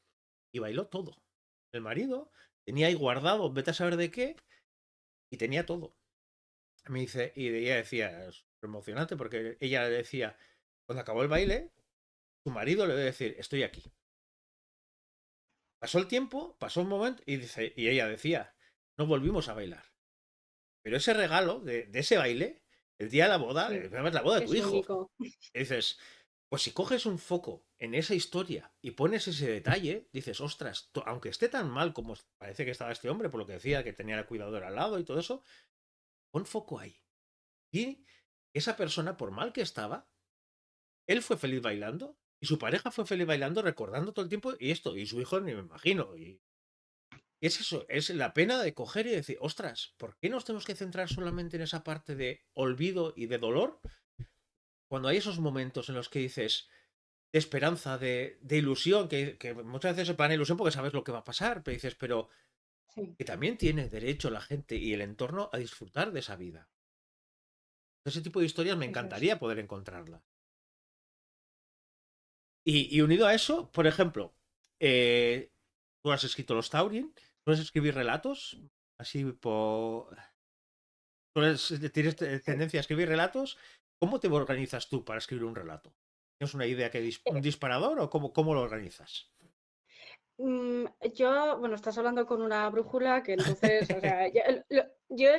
y bailó todo. El marido tenía ahí guardado, vete a saber de qué, y tenía todo. Me dice, y ella decía, es emocionante porque ella le decía, cuando acabó el baile, su marido le debe decir, estoy aquí. Pasó el tiempo, pasó un momento, y ella decía, no volvimos a bailar. Pero ese regalo de ese baile, el día de la boda, Sí, además la boda de tu es hijo, único. y dices, pues si coges un foco en esa historia y pones ese detalle, dices, ostras, aunque esté tan mal como parece que estaba este hombre, por lo que decía que tenía la cuidadora al lado y todo eso, pon foco ahí. Y esa persona, por mal que estaba, él fue feliz bailando y su pareja fue feliz bailando, recordando todo el tiempo y esto, y su hijo ni me imagino. Y es eso, es la pena de coger y decir, ostras, ¿por qué nos tenemos que centrar solamente en esa parte de olvido y de dolor? Cuando hay esos momentos en los que dices, de esperanza, de ilusión, que muchas veces se plan ilusión porque sabes lo que va a pasar, pero dices, pero Sí, que también tiene derecho la gente y el entorno a disfrutar de esa vida. Ese tipo de historias me eso es. encantaría poder encontrarla. Y unido a eso, por ejemplo, tú has escrito los Taurin, puedes escribir relatos, así por... ¿Tienes Sí. tendencia a escribir relatos? ¿Cómo te organizas tú para escribir un relato? ¿Tienes una idea un disparador o cómo lo organizas? Mm, yo, bueno, estás hablando con una brújula que entonces, o sea, yo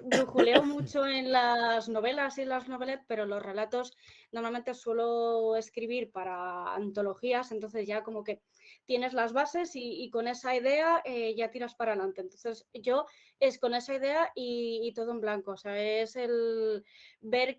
brujuleo mucho en las novelas y las novelas, pero los relatos normalmente suelo escribir para antologías, entonces ya como que tienes las bases y con esa idea ya tiras para adelante. Entonces yo es con esa idea y todo en blanco, o sea, es el ver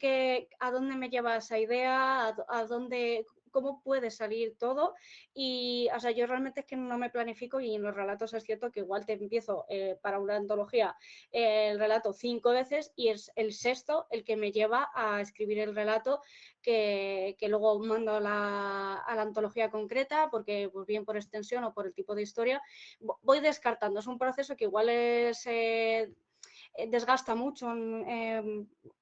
a dónde me lleva esa idea, a dónde, cómo puede salir todo y, o sea, yo realmente es que no me planifico y en los relatos es cierto que igual te empiezo para una antología el relato 5 veces y es el sexto el que me lleva a escribir el relato que luego mando a la antología concreta porque pues bien por extensión o por el tipo de historia voy descartando. Es un proceso que igual es desgasta mucho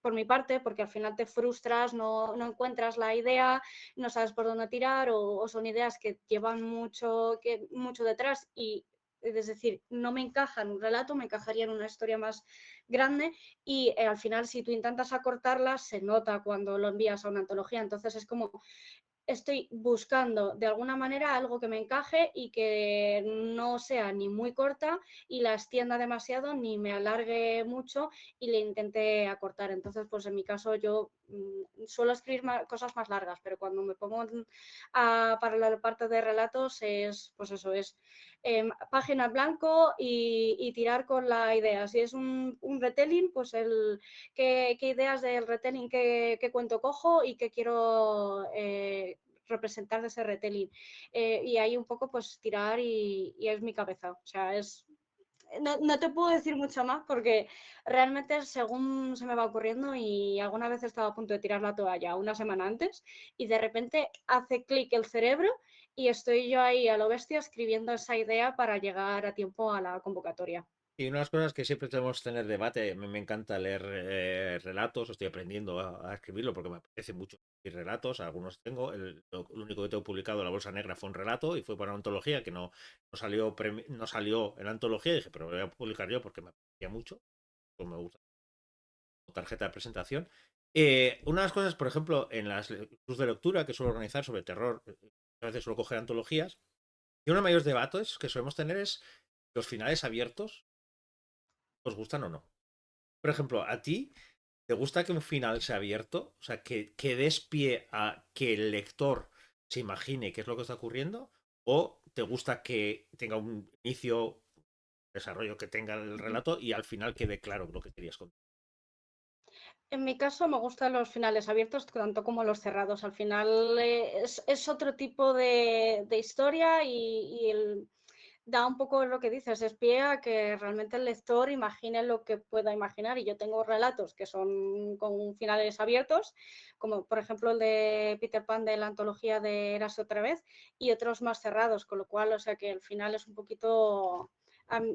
por mi parte, porque al final te frustras, no encuentras la idea, no sabes por dónde tirar o son ideas que llevan mucho detrás y es decir, no me encaja en un relato, me encajaría en una historia más grande y al final si tú intentas acortarla se nota cuando lo envías a una antología, entonces es como estoy buscando de alguna manera algo que me encaje y que no sea ni muy corta y la extienda demasiado ni me alargue mucho y le intente acortar. Entonces, pues en mi caso yo suelo escribir cosas más largas, pero cuando me pongo para la parte de relatos es, pues eso, es página en blanco y tirar con la idea. Si es un retelling, pues qué ideas del retelling, qué cuento cojo y qué quiero representar de ese retelling. Y ahí un poco pues tirar y es mi cabeza. O sea, no te puedo decir mucho más porque realmente según se me va ocurriendo y alguna vez he estado a punto de tirar la toalla una semana antes y de repente hace clic el cerebro y estoy yo ahí a lo bestia escribiendo esa idea para llegar a tiempo a la convocatoria. Y una de las cosas que siempre tenemos que tener debate, a mí me encanta leer relatos, estoy aprendiendo a escribirlo porque me apetece mucho escribir relatos, algunos tengo, lo único que tengo publicado, La Bolsa Negra, fue un relato y fue para una antología que no salió en la antología y dije, pero lo voy a publicar yo porque me apetecía mucho, pues me gusta tarjeta de presentación. Una de las cosas, por ejemplo, en las clubs de lectura que suelo organizar sobre terror, a veces suelo coger antologías, y uno de los mayores debates que solemos tener es los finales abiertos, ¿os gustan o no? Por ejemplo, ¿a ti te gusta que un final sea abierto? O sea, que des pie a que el lector se imagine qué es lo que está ocurriendo, ¿o te gusta que tenga un inicio, desarrollo que tenga el Ujú. relato y al final quede claro lo que querías contar? En mi caso me gustan los finales abiertos tanto como los cerrados. Al final es otro tipo de historia da un poco lo que dices, es pie a que realmente el lector imagine lo que pueda imaginar. Y yo tengo relatos que son con finales abiertos, como por ejemplo el de Peter Pan de la antología de Érase otra vez, y otros más cerrados, con lo cual, o sea que el final es un poquito...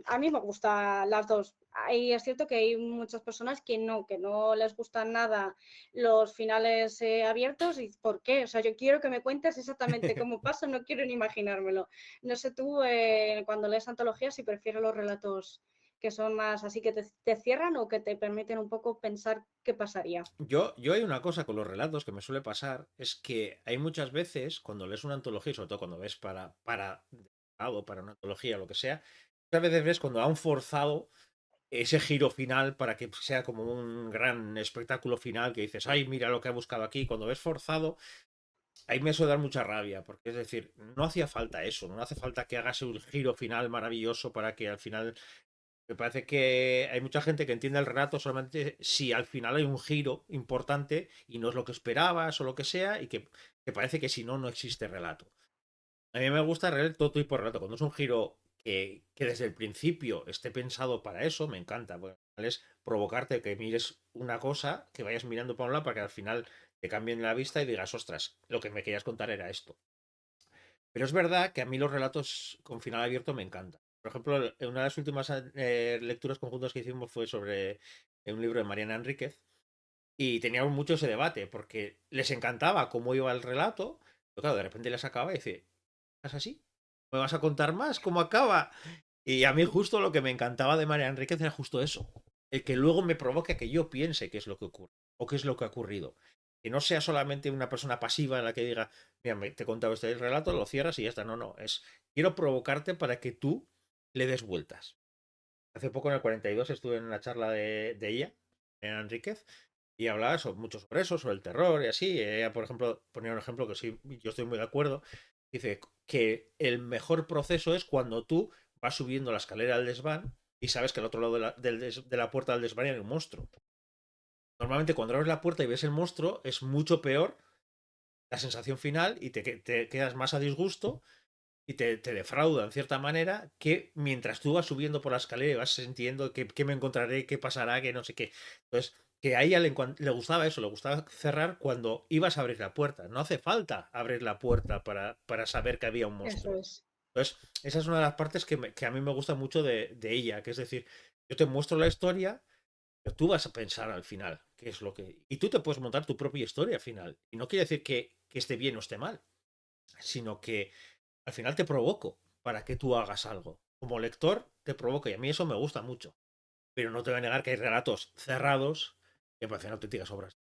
A mí me gustan las dos. Ahí es cierto que hay muchas personas que no les gustan nada los finales abiertos. ¿Y por qué? O sea, yo quiero que me cuentes exactamente cómo pasa, no quiero ni imaginármelo. No sé tú, cuando lees antologías, si prefieres los relatos que son más así que te cierran o que te permiten un poco pensar qué pasaría. Yo hay una cosa con los relatos que me suele pasar, es que hay muchas veces cuando lees una antología, y sobre todo cuando ves o para una antología o lo que sea, muchas veces ves cuando han forzado ese giro final para que sea como un gran espectáculo final que dices, ay, mira lo que ha buscado aquí. Cuando ves forzado, ahí me suele dar mucha rabia, porque es decir, no hacía falta eso, no hace falta que hagas un giro final maravilloso para que al final me parece que hay mucha gente que entiende el relato solamente si al final hay un giro importante y no es lo que esperabas o lo que sea, y que parece que si no, no existe relato. A mí me gusta leer todo tipo de relato. Cuando es un giro que desde el principio esté pensado para eso, me encanta. Bueno, es provocarte que mires una cosa, que vayas mirando para un lado para que al final te cambien la vista y digas, ostras, lo que me querías contar era esto. Pero es verdad que a mí los relatos con final abierto me encantan. Por ejemplo, una de las últimas lecturas conjuntas que hicimos fue sobre un libro de Mariana Enríquez y teníamos mucho ese debate porque les encantaba cómo iba el relato, pero claro, de repente les acaba y dice, ¿es así? ¿Me vas a contar más? ¿Cómo acaba? Y a mí justo lo que me encantaba de Mariana Enríquez era justo eso, el que luego me provoque que yo piense qué es lo que ocurre o qué es lo que ha ocurrido. Que no sea solamente una persona pasiva en la que diga, mira, te he contado este relato, lo cierras y ya está. No, no, quiero provocarte para que tú le des vueltas. Hace poco en el 42 estuve en una charla de ella, en Enríquez, y hablaba mucho sobre eso, sobre el terror y así. Ella, por ejemplo, ponía un ejemplo que sí, yo estoy muy de acuerdo. Dice que el mejor proceso es cuando tú vas subiendo la escalera del desván y sabes que al otro lado de la puerta del desván hay un monstruo. Normalmente cuando abres la puerta y ves el monstruo es mucho peor la sensación final y te quedas más a disgusto y te defrauda en cierta manera que mientras tú vas subiendo por la escalera y vas sintiendo que me encontraré, qué pasará, que no sé qué. Entonces, que a ella le gustaba eso, le gustaba cerrar cuando ibas a abrir la puerta. No hace falta abrir la puerta para saber que había un Eso monstruo. es. Entonces, esa es una de las partes que a mí me gusta mucho de ella, que es decir, yo te muestro la historia, pero tú vas a pensar al final qué es lo que... Y tú te puedes montar tu propia historia al final. Y no quiere decir que esté bien o esté mal, sino que al final te provoco para que tú hagas algo. Como lector te provoca y a mí eso me gusta mucho. Pero no te voy a negar que hay relatos cerrados que parecen auténticas obras.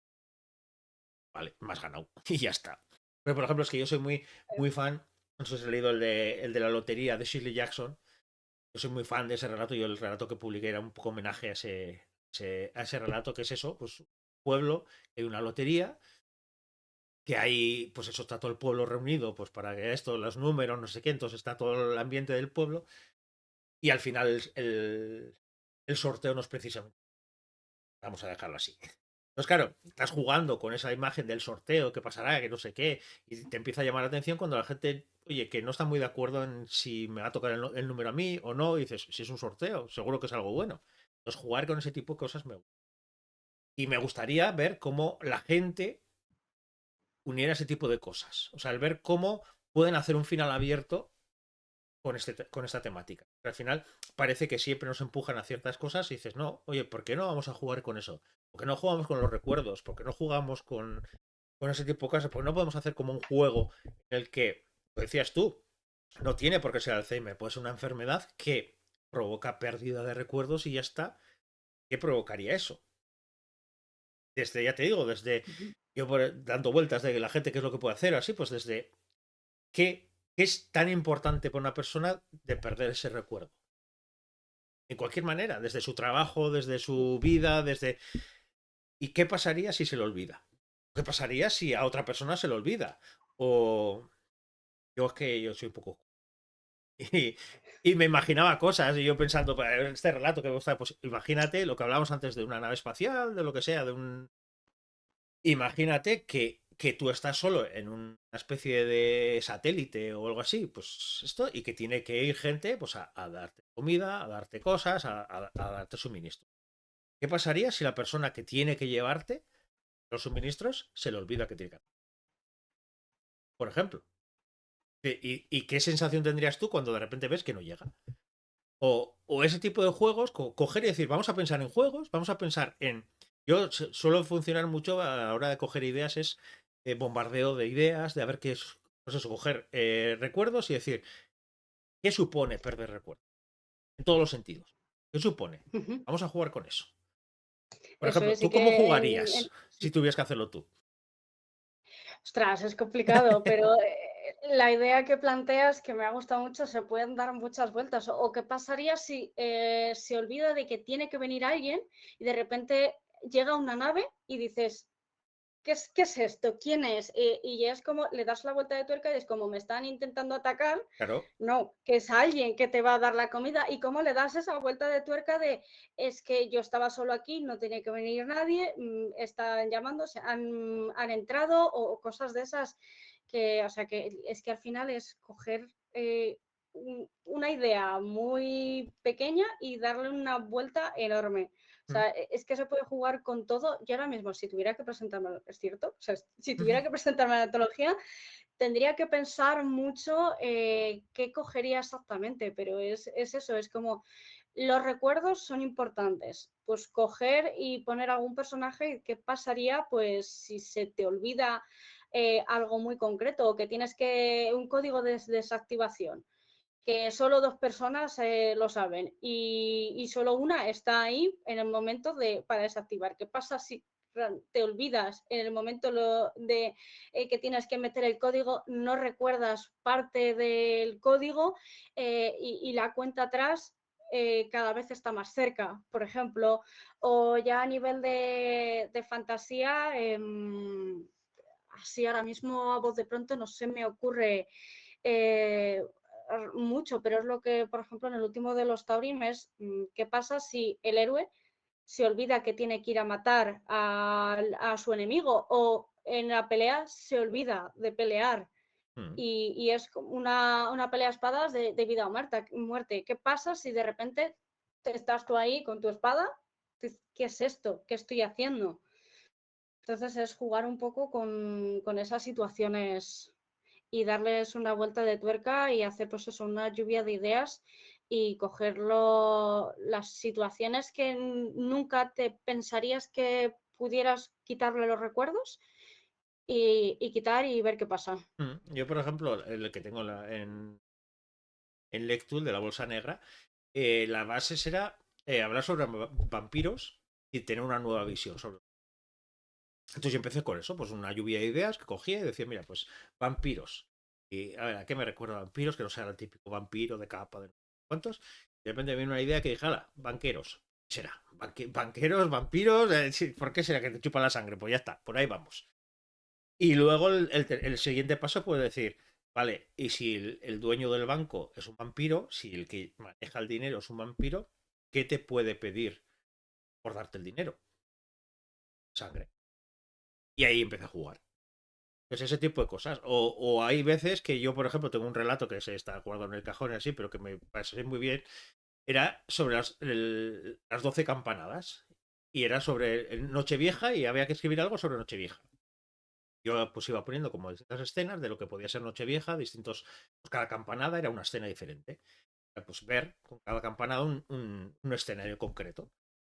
Vale, más ganado. Y ya está. Pero por ejemplo, es que yo soy muy fan. No sé si has leído el de la lotería de Shirley Jackson. Yo soy muy fan de ese relato. Yo el relato que publiqué era un poco homenaje a ese relato, que es eso, pues pueblo, hay una lotería, que hay, pues eso, está todo el pueblo reunido, pues para que esto, los números, no sé qué, entonces está todo el ambiente del pueblo. Y al final el sorteo no es precisamente. Vamos a dejarlo así. Entonces, claro, estás jugando con esa imagen del sorteo, que pasará, que no sé qué, y te empieza a llamar la atención cuando la gente, oye, que no está muy de acuerdo en si me va a tocar el número a mí o no, y dices, si es un sorteo, seguro que es algo bueno. Entonces, jugar con ese tipo de cosas me gusta. Y me gustaría ver cómo la gente uniera ese tipo de cosas. O sea, el ver cómo pueden hacer un final abierto con esta temática. Al final parece que siempre nos empujan a ciertas cosas y dices, no, oye, ¿por qué no vamos a jugar con eso? ¿Por qué no jugamos con los recuerdos? ¿Por qué no jugamos con ese tipo de cosas? ¿Por qué no podemos hacer como un juego en el que, lo decías tú, no tiene por qué ser Alzheimer, puede ser una enfermedad que provoca pérdida de recuerdos y ya está? ¿Qué provocaría eso? Desde, ya te digo, desde Ujú. yo dando vueltas de la gente qué es lo que puede hacer, así, pues desde ¿qué es tan importante para una persona de perder ese recuerdo? En cualquier manera, desde su trabajo, desde su vida, desde... ¿Y qué pasaría si se le olvida? ¿Qué pasaría si a otra persona se le olvida? O yo es que yo soy un poco... Y, y me imaginaba cosas y yo pensando, pues, este relato que me gusta, pues imagínate lo que hablábamos antes de una nave espacial, de lo que sea, de un... Imagínate que tú estás solo en una especie de satélite o algo así, pues esto, y que tiene que ir gente pues a darte comida, a darte cosas, a darte suministros. ¿Qué pasaría si la persona que tiene que llevarte los suministros se le olvida que tiene que hacer? Por ejemplo. ¿Y qué sensación tendrías tú cuando de repente ves que no llega? O ese tipo de juegos, coger y decir, vamos a pensar en juegos, vamos a pensar en... Yo suelo funcionar mucho a la hora de coger ideas, es bombardeo de ideas, de a ver qué es, pues eso, coger recuerdos y decir, ¿qué supone perder recuerdos? En todos los sentidos. ¿Qué supone? Ujú. Vamos a jugar con eso. Por Eso ejemplo, es, y ¿tú cómo que jugarías si tuvieras que hacerlo tú? ostras, es complicado, pero la idea que planteas, que me ha gustado mucho, se pueden dar muchas vueltas. O qué pasaría si se olvida de que tiene que venir alguien y de repente llega una nave y dices, qué es esto? ¿Quién es? Y ya es como, le das la vuelta de tuerca y es como, me están intentando atacar. Claro. No, que es alguien que te va a dar la comida. ¿Y cómo le das esa vuelta de tuerca de, es que yo estaba solo aquí, no tenía que venir nadie, están llamando, han entrado o cosas de esas que, o sea, que es que al final es coger una idea muy pequeña y darle una vuelta enorme. O Mm. sea, es que se puede jugar con todo. Yo ahora mismo, si tuviera que presentarme, es cierto, o sea, si tuviera que presentarme a la antología, tendría que pensar mucho qué cogería exactamente, pero es eso, es como los recuerdos son importantes. Pues coger y poner algún personaje, ¿qué pasaría pues si se te olvida algo muy concreto o que tienes que un código de desactivación? Que solo dos personas lo saben y solo una está ahí en el momento para desactivar. ¿Qué pasa si te olvidas en el momento de que tienes que meter el código, no recuerdas parte del código y la cuenta atrás cada vez está más cerca, por ejemplo, o ya a nivel de fantasía, así ahora mismo a voz de pronto no se me ocurre eh, mucho, pero es lo que, por ejemplo, en el último de los Taurim es qué pasa si el héroe se olvida que tiene que ir a matar a su enemigo o en la pelea se olvida de pelear Mm. y es una pelea a espadas de vida o muerte. ¿Qué pasa si de repente estás tú ahí con tu espada? ¿Qué es esto? ¿Qué estoy haciendo? Entonces es jugar un poco con esas situaciones y darles una vuelta de tuerca y hacer pues eso, una lluvia de ideas y cogerlo las situaciones que nunca te pensarías que pudieras quitarle los recuerdos y quitar y ver qué pasa. Yo, por ejemplo, el que tengo en Lectul de la Bolsa Negra, la base será hablar sobre vampiros y tener una nueva visión sobre. Entonces yo empecé con eso, pues una lluvia de ideas que cogía y decía, mira, pues vampiros. Y a ver, ¿a qué me recuerda vampiros? Que no sea el típico vampiro de capa de cuántos. De repente me vino una idea que dije, ala, banqueros. Será, banqueros, vampiros, sí, ¿por qué será que te chupa la sangre? Pues ya está, por ahí vamos. Y luego el siguiente paso puede decir, vale, y si el dueño del banco es un vampiro, si el que maneja el dinero es un vampiro, ¿qué te puede pedir por darte el dinero? Sangre. Y ahí empecé a jugar. Pues ese tipo de cosas. O hay veces que yo, por ejemplo, tengo un relato que se está guardado en el cajón y así, pero que me parece muy bien. Era sobre las 12 campanadas. Y era sobre Nochevieja y había que escribir algo sobre Nochevieja. Yo pues iba poniendo como distintas escenas de lo que podía ser Nochevieja, distintos, pues cada campanada era una escena diferente. Pues ver con cada campanada un escenario concreto.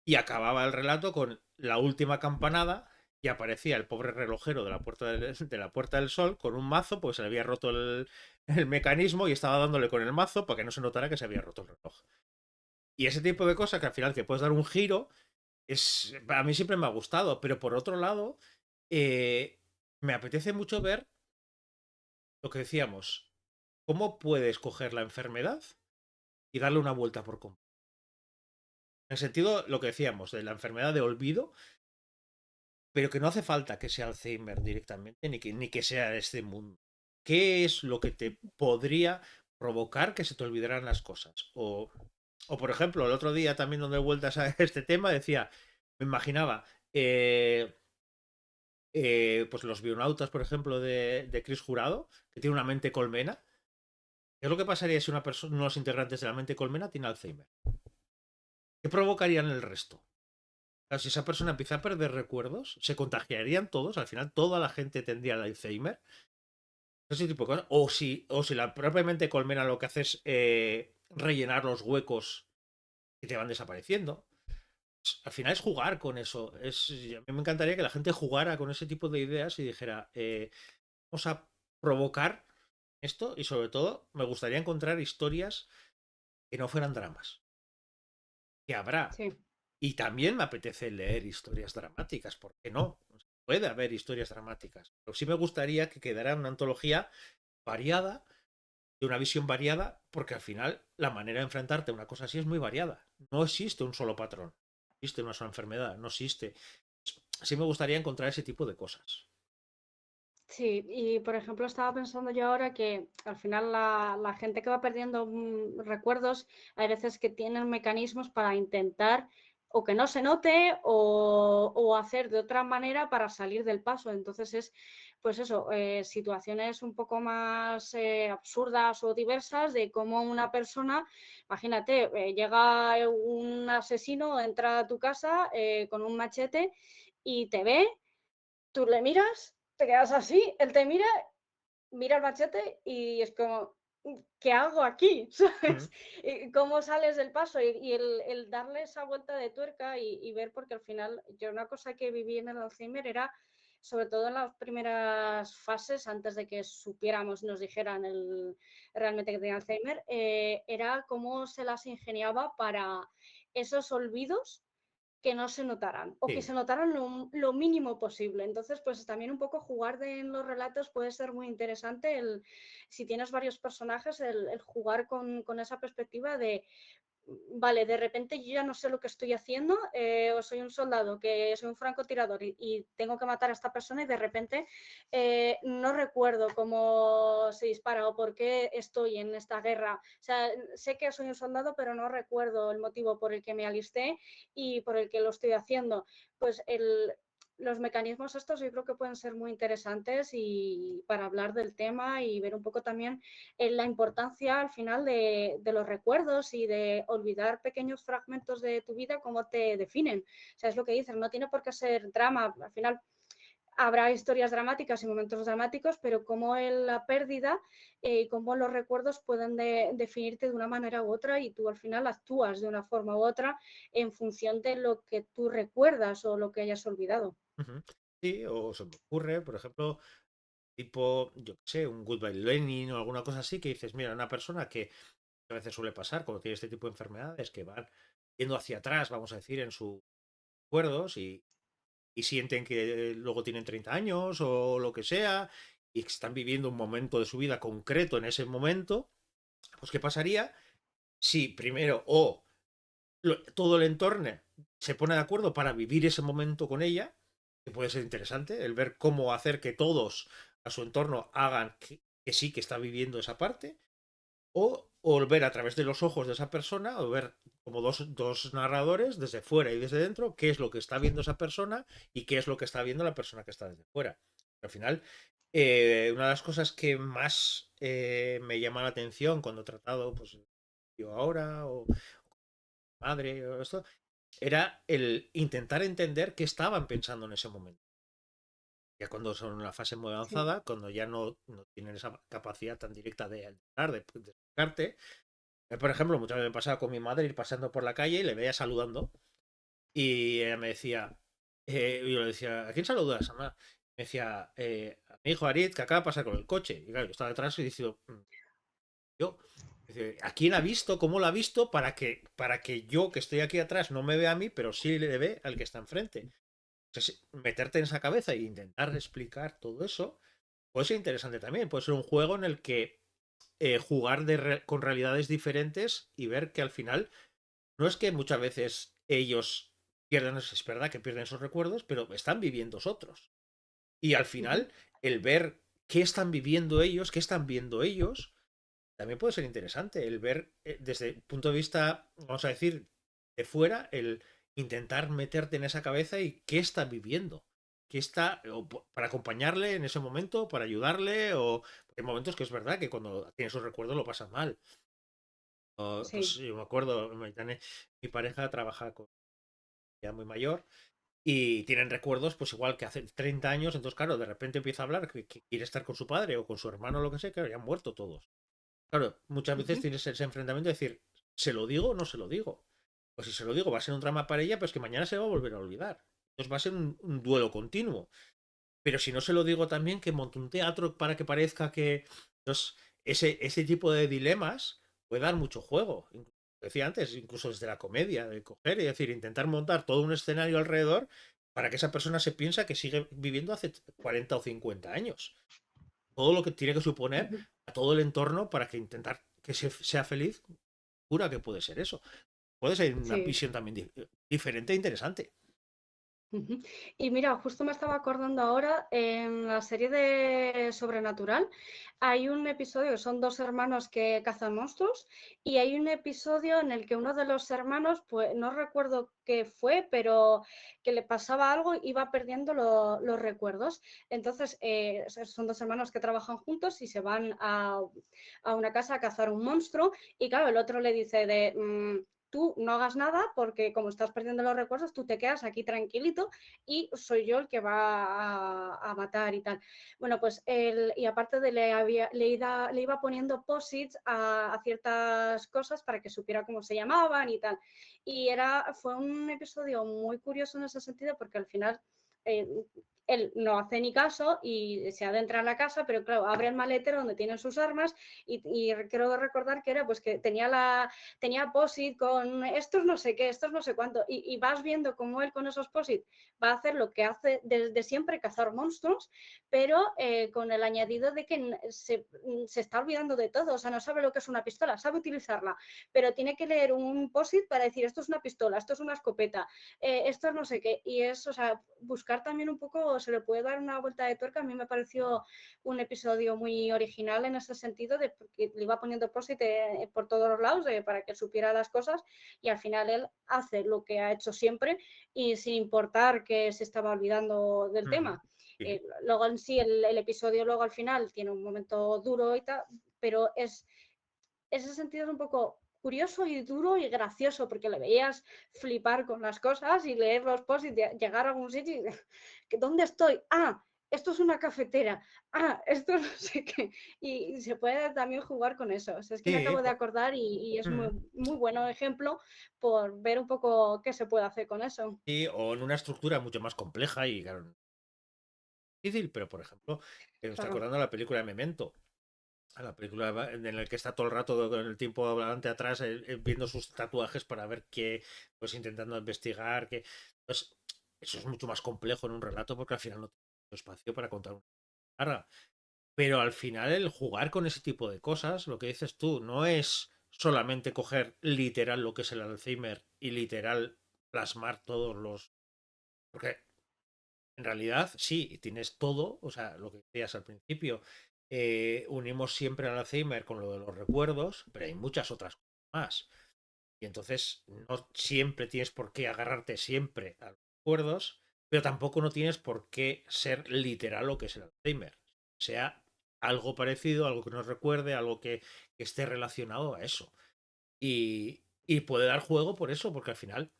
Y acababa el relato con la última campanada y aparecía el pobre relojero de la Puerta del Sol con un mazo, pues se le había roto el mecanismo y estaba dándole con el mazo para que no se notara que se había roto el reloj. Y ese tipo de cosas que al final que puedes dar un giro, a mí siempre me ha gustado, pero por otro lado, me apetece mucho ver lo que decíamos, ¿cómo puedes coger la enfermedad y darle una vuelta por completo? En el sentido, lo que decíamos, de la enfermedad de olvido, pero que no hace falta que sea Alzheimer directamente, ni que sea este mundo. ¿Qué es lo que te podría provocar que se te olvidaran las cosas? Por ejemplo, el otro día también donde vueltas a este tema decía, me imaginaba, pues los bionautas, por ejemplo, de Chris Jurado, que tiene una mente colmena. ¿Qué es lo que pasaría si una persona, uno de los integrantes de la mente colmena tiene Alzheimer? ¿Qué provocaría en el resto? Claro, si esa persona empieza a perder recuerdos, se contagiarían todos, al final toda la gente tendría el Alzheimer. Ese tipo de cosas. O si la propia mente colmena lo que hace es rellenar los huecos que te van desapareciendo. Al final es jugar con eso. A mí me encantaría que la gente jugara con ese tipo de ideas y dijera, vamos a provocar esto y sobre todo me gustaría encontrar historias que no fueran dramas. Que habrá. Sí. Y también me apetece leer historias dramáticas, ¿por qué no? Puede haber historias dramáticas. Pero sí me gustaría que quedara una antología variada, de una visión variada, porque al final la manera de enfrentarte a una cosa así es muy variada. No existe un solo patrón, no existe una sola enfermedad, no existe. Sí me gustaría encontrar ese tipo de cosas. Sí, y por ejemplo estaba pensando yo ahora que al final la gente que va perdiendo recuerdos, hay veces que tienen mecanismos para intentar o que no se note o hacer de otra manera para salir del paso. Entonces es, pues eso, situaciones un poco más absurdas o diversas de cómo una persona, imagínate, llega un asesino, entra a tu casa con un machete y te ve, tú le miras, te quedas así, él te mira, mira el machete y es como, ¿qué hago aquí? Mm. ¿Sabes? ¿Cómo sales del paso? Y el darle esa vuelta de tuerca y ver, porque al final, yo una cosa que viví en el Alzheimer era, sobre todo en las primeras fases, antes de que supiéramos, nos dijeran realmente que tenía Alzheimer, era cómo se las ingeniaba para esos olvidos que no se notaran o que Sí. se notaran lo mínimo posible. Entonces, pues también un poco jugar en los relatos puede ser muy interesante. Si tienes varios personajes, el jugar con esa perspectiva de vale, de repente yo ya no sé lo que estoy haciendo, o soy un soldado, que soy un francotirador y tengo que matar a esta persona y de repente no recuerdo cómo se dispara o por qué estoy en esta guerra. O sea, sé que soy un soldado, pero no recuerdo el motivo por el que me alisté y por el que lo estoy haciendo. Pues los mecanismos estos yo creo que pueden ser muy interesantes y para hablar del tema y ver un poco también la importancia al final de los recuerdos y de olvidar pequeños fragmentos de tu vida, cómo te definen. O sea, es lo que dices, no tiene por qué ser drama, al final habrá historias dramáticas y momentos dramáticos, pero cómo la pérdida y cómo los recuerdos pueden definirte de una manera u otra y tú al final actúas de una forma u otra en función de lo que tú recuerdas o lo que hayas olvidado. Ujú. Sí, o se me ocurre, por ejemplo, tipo, yo qué sé, un Goodbye Lenin o alguna cosa así, que dices, mira, una persona que a veces suele pasar cuando tiene este tipo de enfermedades, que van yendo hacia atrás, vamos a decir, en sus recuerdos y sienten que luego tienen 30 años o lo que sea, y que están viviendo un momento de su vida concreto en ese momento, pues ¿qué pasaría si primero todo el entorno se pone de acuerdo para vivir ese momento con ella, que puede ser interesante, el ver cómo hacer que todos a su entorno hagan que sí que está viviendo esa parte, o ver a través de los ojos de esa persona, o ver como dos narradores desde fuera y desde dentro, qué es lo que está viendo esa persona y qué es lo que está viendo la persona que está desde fuera. Al final, una de las cosas que más me llama la atención cuando he tratado, pues yo ahora, o madre, o esto, era el intentar entender qué estaban pensando en ese momento. Ya cuando son en una fase muy Sí. avanzada, cuando ya no tienen esa capacidad tan directa de hablar, de explicarte. Por ejemplo, muchas veces me pasaba con mi madre ir pasando por la calle y le veía saludando. Y ella me decía, y yo le decía, ¿a quién saludas, mamá? Me decía, a mi hijo Arit, que acaba de pasar con el coche. Y claro, yo estaba detrás y diciendo, yo. Dice, ¿a quién ha visto? ¿Cómo lo ha visto? Para que yo, que estoy aquí atrás, no me vea a mí, pero sí le ve al que está enfrente. Entonces, meterte en esa cabeza e intentar explicar todo eso, puede ser interesante también. Puede ser un juego en el que jugar con realidades diferentes y ver que al final no es que muchas veces ellos pierdan, es verdad que pierden esos recuerdos, pero están viviendo otros. Y al Ujú, final, el ver qué están viviendo ellos, qué están viendo ellos, también puede ser interesante. El ver desde el punto de vista, vamos a decir, de fuera, el intentar meterte en esa cabeza y qué está viviendo. Qué está, para acompañarle en ese momento, para ayudarle, o hay momentos que es verdad que cuando tienes esos recuerdos lo pasas mal. Pues sí. yo me acuerdo, mi pareja trabaja con ya muy mayor y tienen recuerdos, pues igual que hace 30 años, entonces claro, de repente empieza a hablar que quiere estar con su padre o con su hermano o lo que sea, que ya han muerto todos. Claro, muchas veces Ujú, tienes ese enfrentamiento de decir, ¿se lo digo o no se lo digo? Pues si se lo digo va a ser un drama para ella, pues que mañana se va a volver a olvidar. Entonces va a ser un duelo continuo. Pero si no se lo digo también, que monte un teatro para que parezca que... Entonces, ese tipo de dilemas puede dar mucho juego. Decía antes, incluso desde la comedia, de coger y decir, intentar montar todo un escenario alrededor para que esa persona se piensa que sigue viviendo hace 40 o 50 años. Todo lo que tiene que suponer ujú. a todo el entorno para que intentar que sea feliz, pura que puede ser eso. Puede ser una Sí. visión también diferente e interesante. Ujú. Y mira, justo me estaba acordando ahora, en la serie de Sobrenatural hay un episodio, son dos hermanos que cazan monstruos y hay un episodio en el que uno de los hermanos, pues no recuerdo qué fue, pero que le pasaba algo, iba perdiendo los recuerdos. Entonces, son dos hermanos que trabajan juntos y se van a una casa a cazar un monstruo y claro, el otro le dice de... tú no hagas nada porque como estás perdiendo los recuerdos, tú te quedas aquí tranquilito y soy yo el que va a matar y tal. Bueno, pues él, y aparte de le iba poniendo posits a ciertas cosas para que supiera cómo se llamaban y tal. Y fue un episodio muy curioso en ese sentido porque al final... Eh, él no hace ni caso y se adentra en la casa, pero claro, abre el maletero donde tienen sus armas y creo recordar que era pues que tenía POSIT con estos no sé qué, estos no sé cuánto, y vas viendo cómo él con esos POSIT va a hacer lo que hace desde siempre, cazar monstruos, pero con el añadido de que se está olvidando de todo, o sea, no sabe lo que es una pistola, sabe utilizarla, pero tiene que leer un POSIT para decir esto es una pistola, esto es una escopeta, esto es no sé qué, y es, o sea, buscar también un poco, se le puede dar una vuelta de tuerca, a mí me pareció un episodio muy original en ese sentido, de porque le iba poniendo post-it por todos los lados para que supiera las cosas y al final él hace lo que ha hecho siempre y sin importar que se estaba olvidando del Ujú. tema. Sí. Luego en sí el episodio luego al final tiene un momento duro y tal, pero ese sentido es un poco curioso y duro y gracioso porque le veías flipar con las cosas y leer los posts y llegar a algún sitio y ¿dónde estoy? Ah, esto es una cafetera. Ah, esto no sé qué. Y se puede también jugar con eso. O sea, es que me Sí, acabo de acordar y es muy, ujú. muy bueno ejemplo por ver un poco qué se puede hacer con eso. Sí, o en una estructura mucho más compleja y claro, difícil, pero por ejemplo, me está Claro. acordando de la película de Memento, a la película en la que está todo el rato con el tiempo adelante atrás viendo sus tatuajes para ver qué, pues intentando investigar, que pues eso es mucho más complejo en un relato porque al final no tiene espacio para contar una larga. Pero al final el jugar con ese tipo de cosas, lo que dices tú, no es solamente coger literal lo que es el Alzheimer y literal plasmar todos los... Porque en realidad sí, tienes todo, o sea, lo que decías al principio, unimos siempre al Alzheimer con lo de los recuerdos, pero hay muchas otras cosas más. Y entonces no siempre tienes por qué agarrarte siempre a los recuerdos, pero tampoco no tienes por qué ser literal lo que es el Alzheimer. Sea algo parecido, algo que nos recuerde, algo que esté relacionado a eso. Y puede dar juego por eso, porque al final,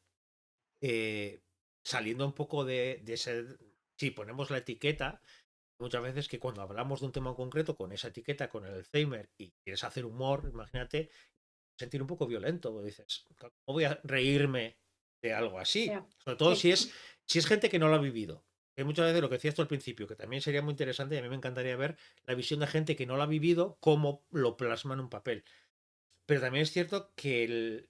eh, saliendo un poco de ese... Si ponemos la etiqueta, muchas veces que cuando hablamos de un tema en concreto con esa etiqueta, con el Alzheimer, y quieres hacer humor, imagínate, sentir un poco violento, porque dices, ¿cómo voy a reírme de algo así? Ya. Sobre todo Sí. si es gente que no lo ha vivido. Que muchas veces lo que decías tú al principio, que también sería muy interesante y a mí me encantaría ver la visión de gente que no lo ha vivido, cómo lo plasma en un papel. Pero también es cierto que el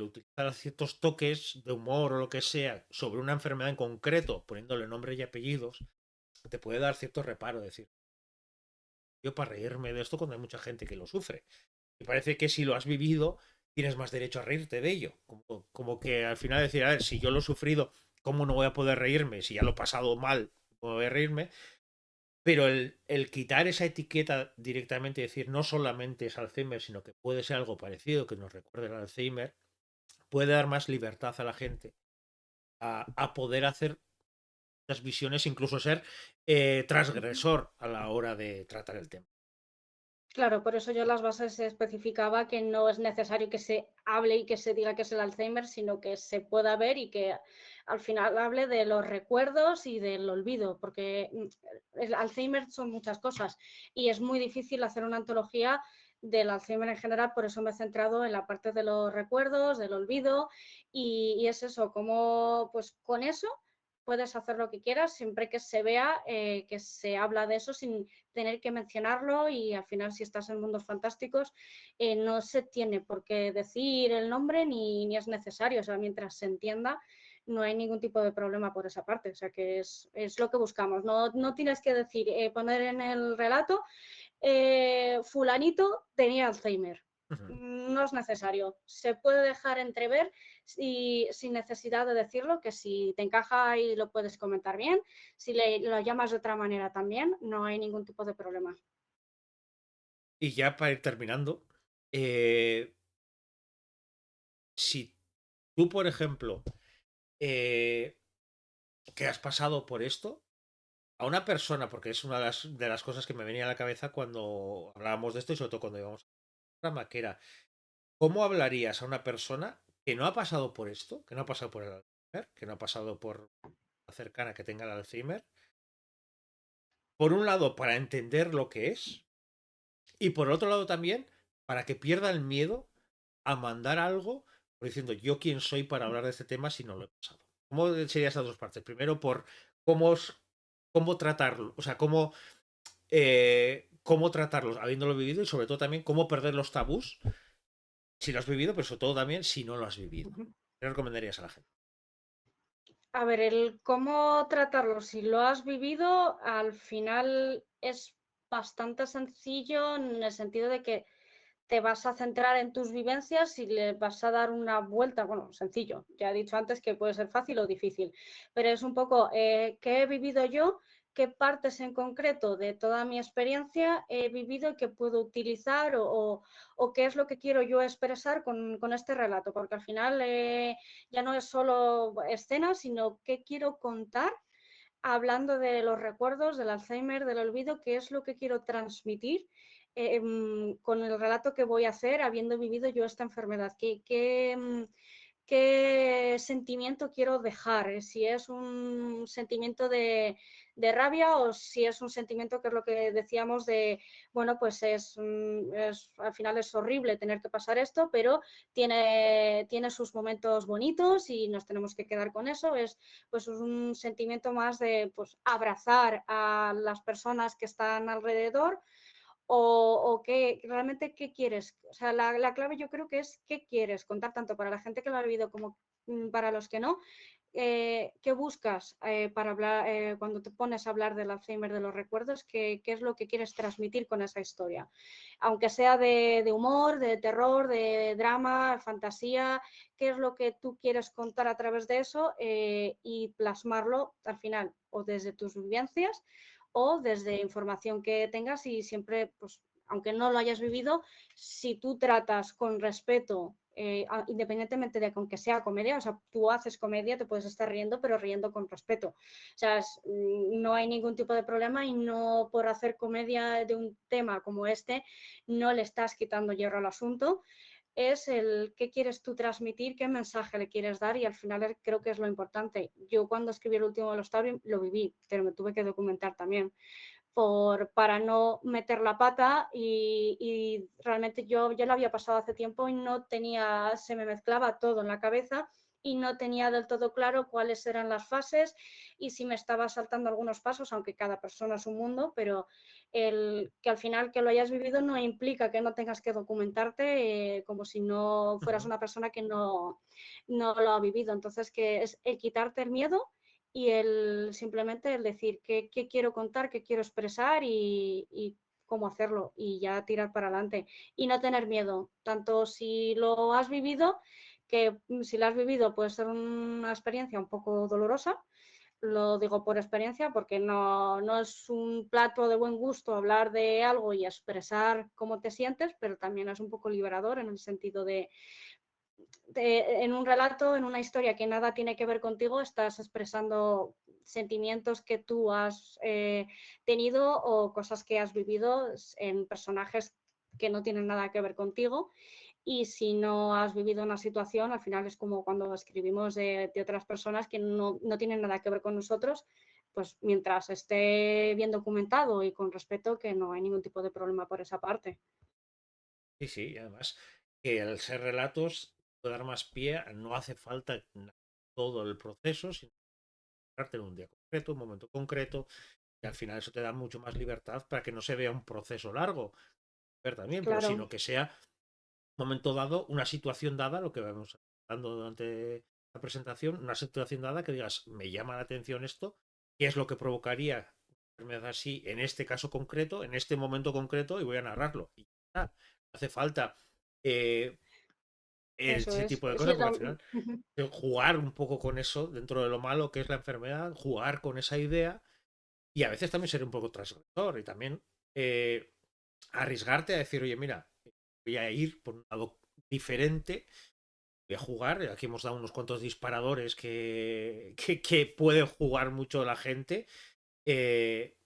utilizar ciertos toques de humor o lo que sea sobre una enfermedad en concreto, poniéndole nombre y apellidos, te puede dar cierto reparo. Decir, yo para reírme de esto cuando hay mucha gente que lo sufre. Y parece que si lo has vivido, tienes más derecho a reírte de ello. Como que al final decir, a ver, si yo lo he sufrido, ¿cómo no voy a poder reírme? Si ya lo he pasado mal, ¿cómo voy a reírme? Pero el quitar esa etiqueta directamente y decir no solamente es Alzheimer, sino que puede ser algo parecido que nos recuerde el Alzheimer, puede dar más libertad a la gente a poder hacer las visiones, incluso ser transgresor a la hora de tratar el tema. Claro, por eso yo en las bases especificaba que no es necesario que se hable y que se diga que es el Alzheimer, sino que se pueda ver y que al final hable de los recuerdos y del olvido, porque el Alzheimer son muchas cosas y es muy difícil hacer una antología del Alzheimer en general, por eso me he centrado en la parte de los recuerdos, del olvido y es eso, como pues con eso puedes hacer lo que quieras siempre que se vea que se habla de eso sin tener que mencionarlo y al final si estás en mundos fantásticos no se tiene por qué decir el nombre ni es necesario, o sea, mientras se entienda no hay ningún tipo de problema por esa parte, o sea que es lo que buscamos, no tienes que decir, poner en el relato, fulanito tenía Alzheimer. No es necesario. Se puede dejar entrever sin necesidad de decirlo, que si te encaja y lo puedes comentar bien, si lo llamas de otra manera también, no hay ningún tipo de problema. Y ya para ir terminando, eh, si tú, por ejemplo, eh, que has pasado por esto, a una persona, porque es una de las cosas que me venía a la cabeza cuando hablábamos de esto y sobre todo cuando íbamos a programa, que era, ¿cómo hablarías a una persona que no ha pasado por esto, que no ha pasado por el Alzheimer, que no ha pasado por la cercana que tenga el Alzheimer? Por un lado, para entender lo que es, y por otro lado también, para que pierda el miedo a mandar algo por diciendo yo quién soy para hablar de este tema si no lo he pasado. ¿Cómo serían esas dos partes? Primero, por cómo, cómo tratarlo, o sea, cómo tratarlos habiéndolo vivido y sobre todo también cómo perder los tabús si lo has vivido, pero sobre todo también si no lo has vivido. ¿Qué recomendarías a la gente? A ver, el cómo tratarlo, si lo has vivido, al final es bastante sencillo en el sentido de que te vas a centrar en tus vivencias y le vas a dar una vuelta, bueno, sencillo, ya he dicho antes que puede ser fácil o difícil, pero es un poco qué he vivido yo, qué partes en concreto de toda mi experiencia he vivido y que puedo utilizar o qué es lo que quiero yo expresar con este relato, porque al final ya no es solo escenas, sino qué quiero contar hablando de los recuerdos, del Alzheimer, del olvido, qué es lo que quiero transmitir con el relato que voy a hacer habiendo vivido yo esta enfermedad. ¿Qué sentimiento quiero dejar? Si es un sentimiento de rabia o si es un sentimiento que es lo que decíamos de, bueno, pues al final es horrible tener que pasar esto, pero tiene sus momentos bonitos y nos tenemos que quedar con eso. Es pues un sentimiento más de pues, abrazar a las personas que están alrededor o qué, realmente qué quieres. O sea, la clave yo creo que es qué quieres contar tanto para la gente que lo ha vivido como para los que no. ¿Qué buscas para hablar cuando te pones a hablar del Alzheimer, de los recuerdos? ¿Qué es lo que quieres transmitir con esa historia? Aunque sea de humor, de terror, de drama, fantasía, ¿qué es lo que tú quieres contar a través de eso y plasmarlo al final o desde tus vivencias o desde información que tengas y siempre, pues, aunque no lo hayas vivido, si tú tratas con respeto, independientemente de que sea comedia, o sea, tú haces comedia, te puedes estar riendo, pero riendo con respeto. O sea, no hay ningún tipo de problema y no por hacer comedia de un tema como este, no le estás quitando hierro al asunto es el qué quieres tú transmitir, qué mensaje le quieres dar y al final creo que es lo importante. Yo cuando escribí el último de los Tauri lo viví, pero me tuve que documentar también para no meter la pata y realmente yo ya lo había pasado hace tiempo y no tenía, se me mezclaba todo en la cabeza y no tenía del todo claro cuáles eran las fases y si me estaba saltando algunos pasos, aunque cada persona es un mundo, pero que al final que lo hayas vivido no implica que no tengas que documentarte como si no fueras una persona que no lo ha vivido. Entonces, que es el quitarte el miedo y simplemente el decir qué quiero contar, qué quiero expresar y cómo hacerlo y ya tirar para adelante y no tener miedo, tanto si lo has vivido, que si lo has vivido puede ser una experiencia un poco dolorosa, lo digo por experiencia porque no es un plato de buen gusto hablar de algo y expresar cómo te sientes, pero también es un poco liberador en el sentido en un relato, en una historia que nada tiene que ver contigo, estás expresando sentimientos que tú has tenido o cosas que has vivido en personajes que no tienen nada que ver contigo. Y si no has vivido una situación, al final es como cuando escribimos de otras personas que no tienen nada que ver con nosotros, pues mientras esté bien documentado y con respeto, que no hay ningún tipo de problema por esa parte. Sí, sí, y además que al ser relatos puede dar más pie, no hace falta todo el proceso, sino centrarte en un día concreto, un momento concreto, y al final eso te da mucho más libertad para que no se vea un proceso largo, ver también, pero Claro, sino que sea un momento dado, una situación dada, lo que vamos hablando durante la presentación, una situación dada que digas, me llama la atención esto, qué es lo que provocaría una enfermedad así en este caso concreto, en este momento concreto, y voy a narrarlo. Y ya, no hace falta eh, eso ese es. tipo de Sí, cosas, porque al final jugar un poco con eso, dentro de lo malo que es la enfermedad, jugar con esa idea y a veces también ser un poco transgresor y también eh, arriesgarte a decir, oye, mira, voy a ir por un lado diferente, voy a jugar, aquí hemos dado unos cuantos disparadores que pueden jugar mucho la gente. eh,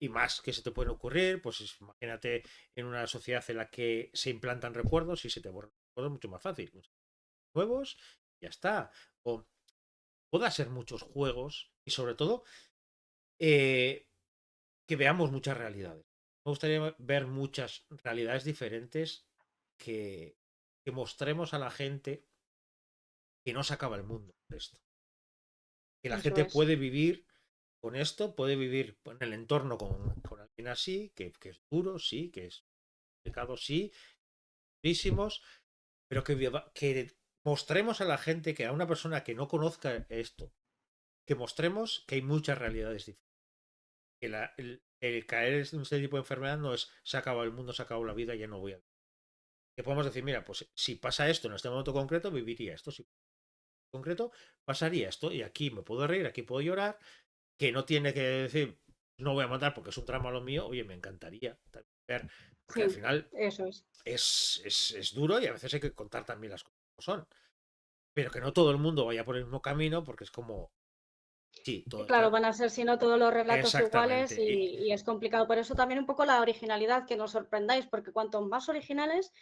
y más que se te pueden ocurrir, pues imagínate en una sociedad en la que se implantan recuerdos y se te borran recuerdos mucho más fácil. Nuevos, ya está. O pueda ser muchos juegos y sobre todo eh, que veamos muchas realidades. Me gustaría ver muchas realidades diferentes que, que mostremos a la gente que no se acaba el mundo por esto. Que la eso gente es. puede vivir con esto, puede vivir en el entorno con alguien así, que es duro, sí, que es complicado, sí, durísimos, pero que mostremos a la gente, que a una persona que no conozca esto, que mostremos que hay muchas realidades diferentes. Que el caer en este tipo de enfermedad no es se acaba el mundo, se acabó la vida, ya no voy a vivir. Que podemos decir, mira, pues si pasa esto en este momento concreto, viviría esto. Si concreto, pasaría esto. Y aquí me puedo reír, aquí puedo llorar. Que no tiene que decir, no voy a matar porque es un trama lo mío. Oye, me encantaría ver. Porque al Sí, final eso es. es duro y a veces hay que contar también las cosas como son. Pero que no todo el mundo vaya por el mismo camino porque es como, sí, todo, Claro, van a ser, si no, todos los relatos iguales exactamente. y es complicado. Por eso también un poco la originalidad, que nos sorprendáis, porque cuanto más originales,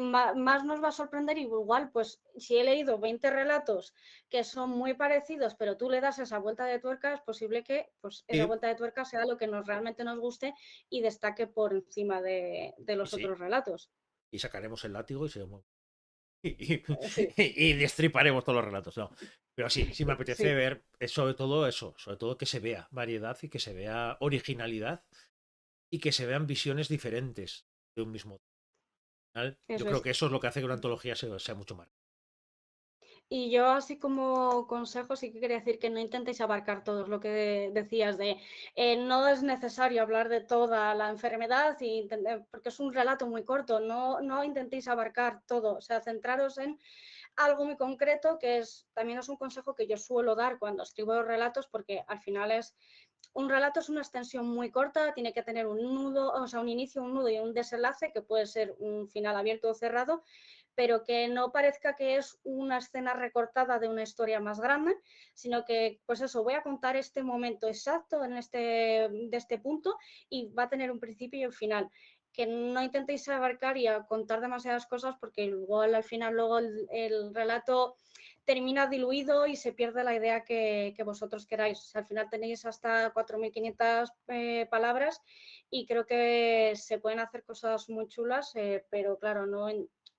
más nos va a sorprender. Y igual, pues si he leído 20 relatos que son muy parecidos, pero tú le das esa vuelta de tuerca, es posible que pues, esa Sí, vuelta de tuerca sea lo que realmente nos guste y destaque por encima de y los sí. otros relatos. Y sacaremos el látigo y seguimos. Y, Sí, y destriparemos todos los relatos. No. Pero sí, sí me apetece sí, ver sobre todo eso, sobre todo que se vea variedad y que se vea originalidad y que se vean visiones diferentes de un mismo tema. Yo eso creo es. que eso es lo que hace que una antología sea mucho más. Y yo así como consejo sí que quería decir que no intentéis abarcar todo lo que decías de no es necesario hablar de toda la enfermedad porque es un relato muy corto, no intentéis abarcar todo, o sea, centraros en algo muy concreto también es un consejo que yo suelo dar cuando escribo los relatos porque al final un relato es una extensión muy corta, tiene que tener un nudo, o sea, un inicio, un nudo y un desenlace que puede ser un final abierto o cerrado, pero que no parezca que es una escena recortada de una historia más grande, sino que, pues eso, voy a contar este momento exacto de este punto y va a tener un principio y un final. Que no intentéis abarcar y contar demasiadas cosas porque igual al final luego el relato termina diluido y se pierde la idea que vosotros queráis. O sea, al final tenéis hasta 4.500 palabras y creo que se pueden hacer cosas muy chulas, pero claro,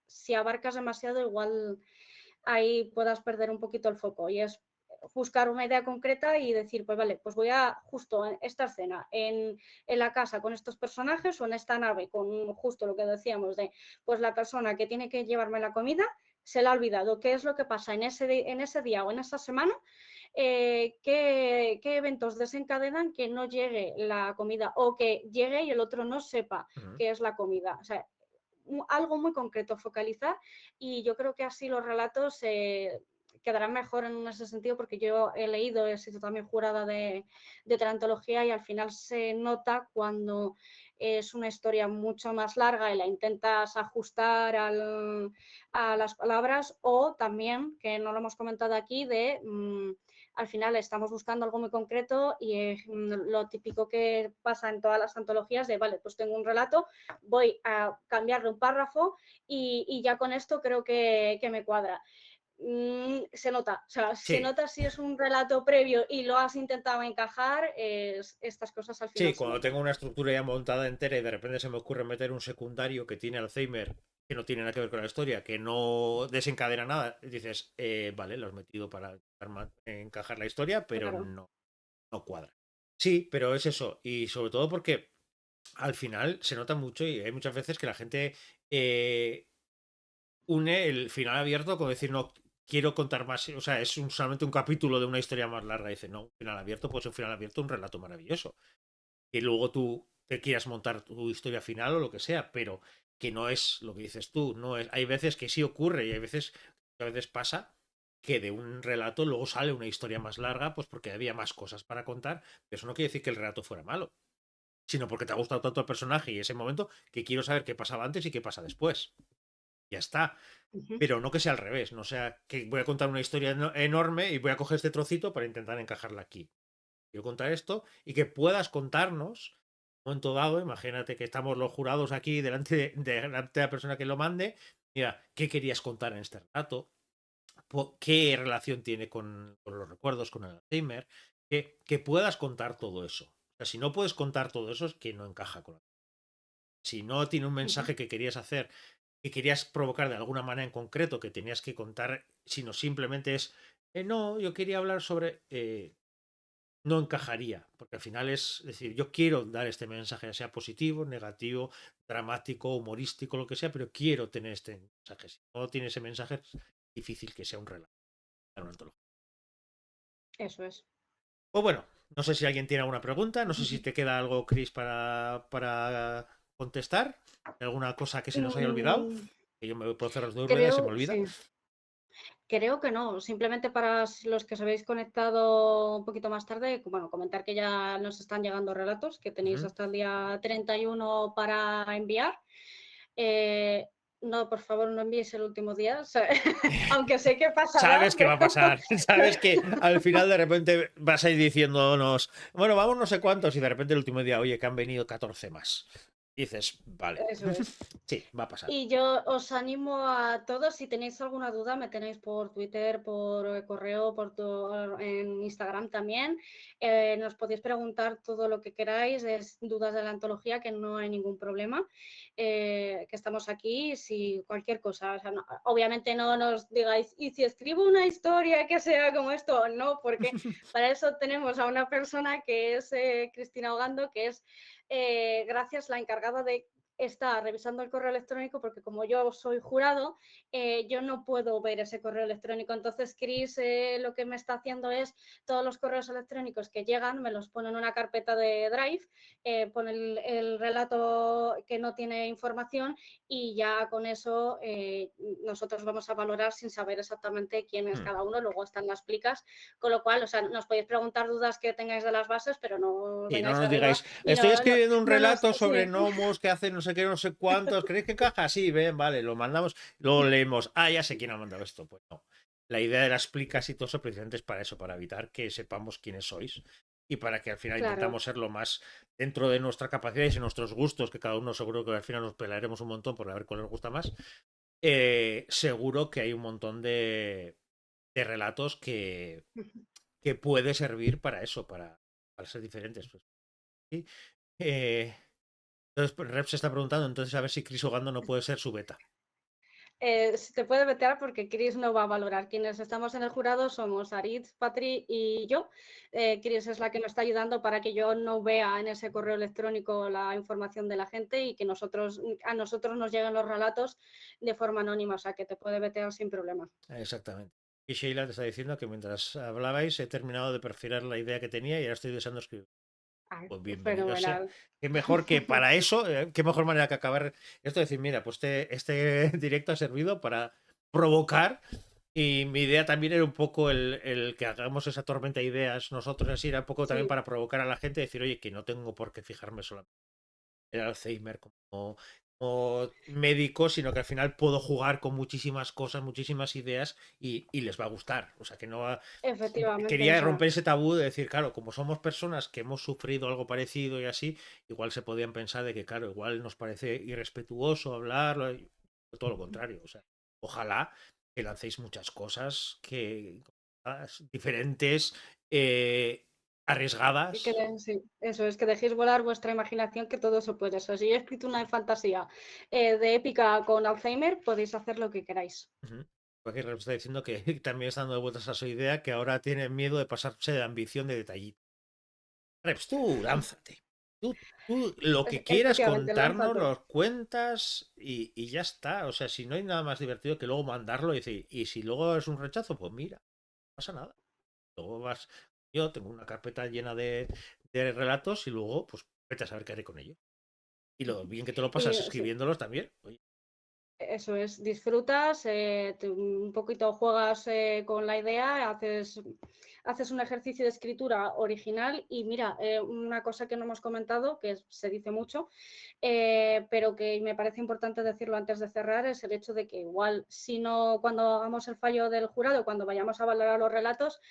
si abarcas demasiado igual ahí puedas perder un poquito el foco y es buscar una idea concreta y decir, pues vale, pues voy a justo en esta escena, en la casa con estos personajes o en esta nave con justo lo que decíamos de, pues la persona que tiene que llevarme la comida, se le ha olvidado qué es lo que pasa en ese día o en esa semana, qué eventos desencadenan que no llegue la comida o que llegue y el otro no sepa Ujú. qué es la comida. O sea, algo muy concreto, focalizar, y yo creo que así los relatos quedarán mejor en ese sentido, porque yo he leído, he sido también jurada de teratología y al final se nota cuando es una historia mucho más larga y la intentas ajustar a las palabras, o también, que no lo hemos comentado aquí, al final estamos buscando algo muy concreto y lo típico que pasa en todas las antologías de, vale, pues tengo un relato, voy a cambiarle un párrafo y ya con esto creo que me cuadra. Se nota, o sea, se Sí, nota si es un relato previo y lo has intentado encajar, estas cosas al final sí, se cuando notan. tengo una estructura ya montada entera y de repente se me ocurre meter un secundario que tiene Alzheimer, que no tiene nada que ver con la historia, que no desencadena nada, y dices, vale, lo has metido para encajar la historia, pero Claro. no cuadra. Sí, pero es eso, y sobre todo porque al final se nota mucho y hay muchas veces que la gente eh, une el final abierto con decir, no, quiero contar más, o sea, es solamente un capítulo de una historia más larga. Dice, no, un final abierto, pues un final abierto, un relato maravilloso. Que luego tú te quieras montar tu historia final o lo que sea, pero que no es lo que dices tú, no es, hay veces que sí ocurre y hay veces, a veces pasa que de un relato luego sale una historia más larga, pues porque había más cosas para contar, pero eso no quiere decir que el relato fuera malo, sino porque te ha gustado tanto el personaje y ese momento que quiero saber qué pasaba antes y qué pasa después. Ya está. Ujú, Pero no que sea al revés, no sea que voy a contar una historia enorme y voy a coger este trocito para intentar encajarla aquí. Quiero contar esto y que puedas contarnos, un momento dado, imagínate que estamos los jurados aquí delante de la persona que lo mande, mira, ¿qué querías contar en este relato? ¿Qué relación tiene con los recuerdos, con el Alzheimer? Que puedas contar todo eso. O sea, si no puedes contar todo eso es que no encaja con... Si no tiene un ujú. mensaje que querías hacer, que querías provocar de alguna manera en concreto, que tenías que contar, sino simplemente es, no, yo quería hablar sobre, no encajaría, porque al final es decir, yo quiero dar este mensaje, ya sea positivo, negativo, dramático, humorístico, lo que sea, pero quiero tener este mensaje. Si no tiene ese mensaje, es difícil que sea un relato, una antología. Eso es. Pues bueno, no sé si alguien tiene alguna pregunta, no sé si te queda algo, Chris, para contestar, alguna cosa que se nos haya olvidado, Mm, que yo me puedo cerrar los dedos y se me creo, olvida. sí. Creo que no, simplemente para los que os habéis conectado un poquito más tarde, bueno, comentar que ya nos están llegando relatos, que tenéis Ujú. hasta el día 31 para enviar. Eh, no, por favor, no enviéis el último día, o sea, aunque sé que pasará, Sabes qué va a pero pasar, sabes que al final de repente vas a ir diciéndonos, bueno, vamos no sé cuántos, y de repente el último día, oye, que han venido 14 más. Y dices, vale, eso es. sí, va a pasar. Y yo os animo a todos, si tenéis alguna duda, me tenéis por Twitter, por correo, en Instagram también. Nos podéis preguntar todo lo que queráis, es dudas de la antología, que no hay ningún problema, que estamos aquí, si cualquier cosa. O sea, obviamente no nos digáis, y si escribo una historia que sea como esto, no, porque para eso tenemos a una persona que es Cristina Ogando, que es, gracias, la encargada de está revisando el correo electrónico, porque como yo soy jurado, yo no puedo ver ese correo electrónico. Entonces, Chris lo que me está haciendo es todos los correos electrónicos que llegan, me los pone en una carpeta de Drive, pone el relato que no tiene información y ya con eso nosotros vamos a valorar sin saber exactamente quién es Hmm. cada uno. Luego están las plicas, con lo cual, o sea, nos podéis preguntar dudas que tengáis de las bases, pero no Y no vengáis nos arriba digáis, y estoy escribiendo un no nos... relato sobre Sí. gnomos que hacen no sé qué, no sé cuántos, ¿creéis que encaja? Sí, ven, vale, lo mandamos, luego leemos, ya sé quién ha mandado esto. Pues no. La idea de las plicas y todo eso precisamente es para eso, para evitar que sepamos quiénes sois y para que al final Claro. intentamos ser lo más dentro de nuestra capacidad y de nuestros gustos, que cada uno seguro que al final nos pelaremos un montón por ver cuál nos gusta más. Seguro que hay un montón de relatos que puede servir para eso, para ser diferentes. Pues, ¿sí? Entonces, Rep se está preguntando entonces a ver si Chris Ogando no puede ser su beta. Se te puede vetear porque Chris no va a valorar. Quienes estamos en el jurado somos Aritz, Patri y yo. Chris es la que nos está ayudando para que yo no vea en ese correo electrónico la información de la gente y que a nosotros nos lleguen los relatos de forma anónima, o sea que te puede vetear sin problema. Exactamente. Y Sheila te está diciendo que mientras hablabais he terminado de perfilar la idea que tenía y ahora estoy deseando escribir. Ay, Pues bienvenido sea. fenomenal. Qué mejor que para eso, qué mejor manera que acabar esto, decir, mira, pues este directo ha servido para provocar. Y mi idea también era un poco el que hagamos esa tormenta de ideas nosotros, así era un poco también Sí, para provocar a la gente, decir, oye, que no tengo por qué fijarme solamente el Alzheimer como médico, sino que al final puedo jugar con muchísimas cosas, muchísimas ideas y les va a gustar. O sea, que no va... efectivamente, o Quería sea, romper ese tabú de decir, claro, como somos personas que hemos sufrido algo parecido y así, igual se podían pensar de que, claro, igual nos parece irrespetuoso hablarlo, todo lo contrario. O sea, ojalá que lancéis muchas cosas que diferentes, arriesgadas. sí, eso es, que dejéis volar vuestra imaginación, que todo se puede. O sea, si he escrito una fantasía de épica con Alzheimer, podéis hacer lo que queráis. Ujú. Porque Rep está diciendo que también está dando vueltas a su idea, que ahora tiene miedo de pasarse de ambición de detallito. Reps, tú lánzate. Tú lo que quieras Efectivamente, contarnos, lánzate. los cuentas y ya está. O sea, si no hay nada más divertido que luego mandarlo y decir, y si luego es un rechazo, pues mira, no pasa nada. Luego vas, yo tengo una carpeta llena de relatos y luego, pues vete a saber qué haré con ello. Y lo bien que te lo Y pasas sí, escribiéndolos también. Oye, eso es, disfrutas, un poquito juegas con la idea, haces un ejercicio de escritura original y mira, una cosa que no hemos comentado, que se dice mucho, pero que me parece importante decirlo antes de cerrar, es el hecho de que igual, si no, cuando hagamos el fallo del jurado, cuando vayamos a valorar los relatos,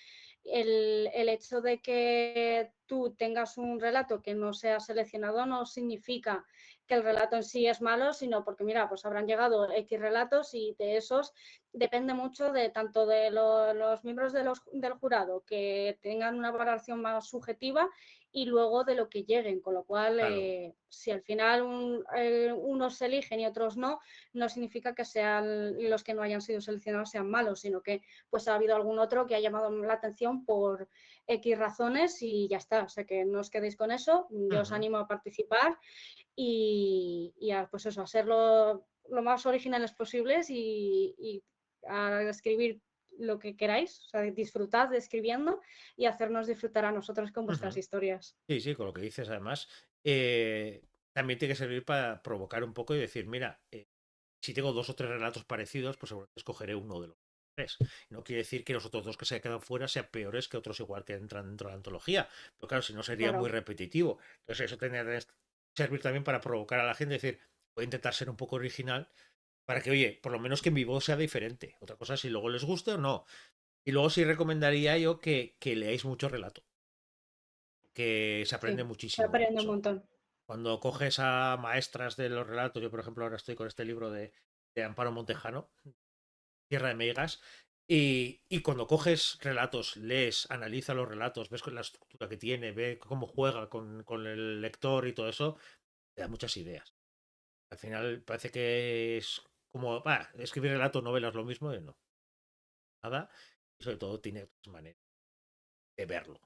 el hecho de que tú tengas un relato que no sea seleccionado no significa que el relato en sí es malo, sino porque, mira, pues habrán llegado X relatos y de esos depende mucho de tanto de los miembros del jurado que tengan una valoración más subjetiva y luego de lo que lleguen, con lo cual, claro, si al final unos se eligen y otros no, no significa que sean los que no hayan sido seleccionados sean malos, sino que pues ha habido algún otro que ha llamado la atención por X razones y ya está, o sea que no os quedéis con eso, yo os ujú, animo a participar y a, pues eso, a ser lo más originales posibles y a escribir lo que queráis, o sea, disfrutad de escribiendo y hacernos disfrutar a nosotros con vuestras ujú. historias. Sí, sí, con lo que dices, además, también tiene que servir para provocar un poco y decir, mira, si tengo dos o tres relatos parecidos, pues seguramente escogeré uno de los tres. No quiere decir que los otros dos que se quedan fuera sean peores que otros igual que entran dentro de la antología. Pero claro, si no sería muy Claro. repetitivo. Entonces eso tendría que servir también para provocar a la gente, decir, voy a intentar ser un poco original para que, oye, por lo menos que mi voz sea diferente. Otra cosa si luego les guste o no. Y luego sí recomendaría yo que leáis mucho relato, que se aprende Sí, se muchísimo de aprende un eso. montón. Cuando coges a maestras de los relatos, yo por ejemplo ahora estoy con este libro de Amparo Montejano, Tierra de Megas, y cuando coges relatos, lees, analiza los relatos, ves con la estructura que tiene, ve cómo juega con el lector y todo eso, te da muchas ideas. Al final parece que es como, escribir relatos, novelas, lo mismo, y no, nada, y sobre todo tiene otras maneras de verlo.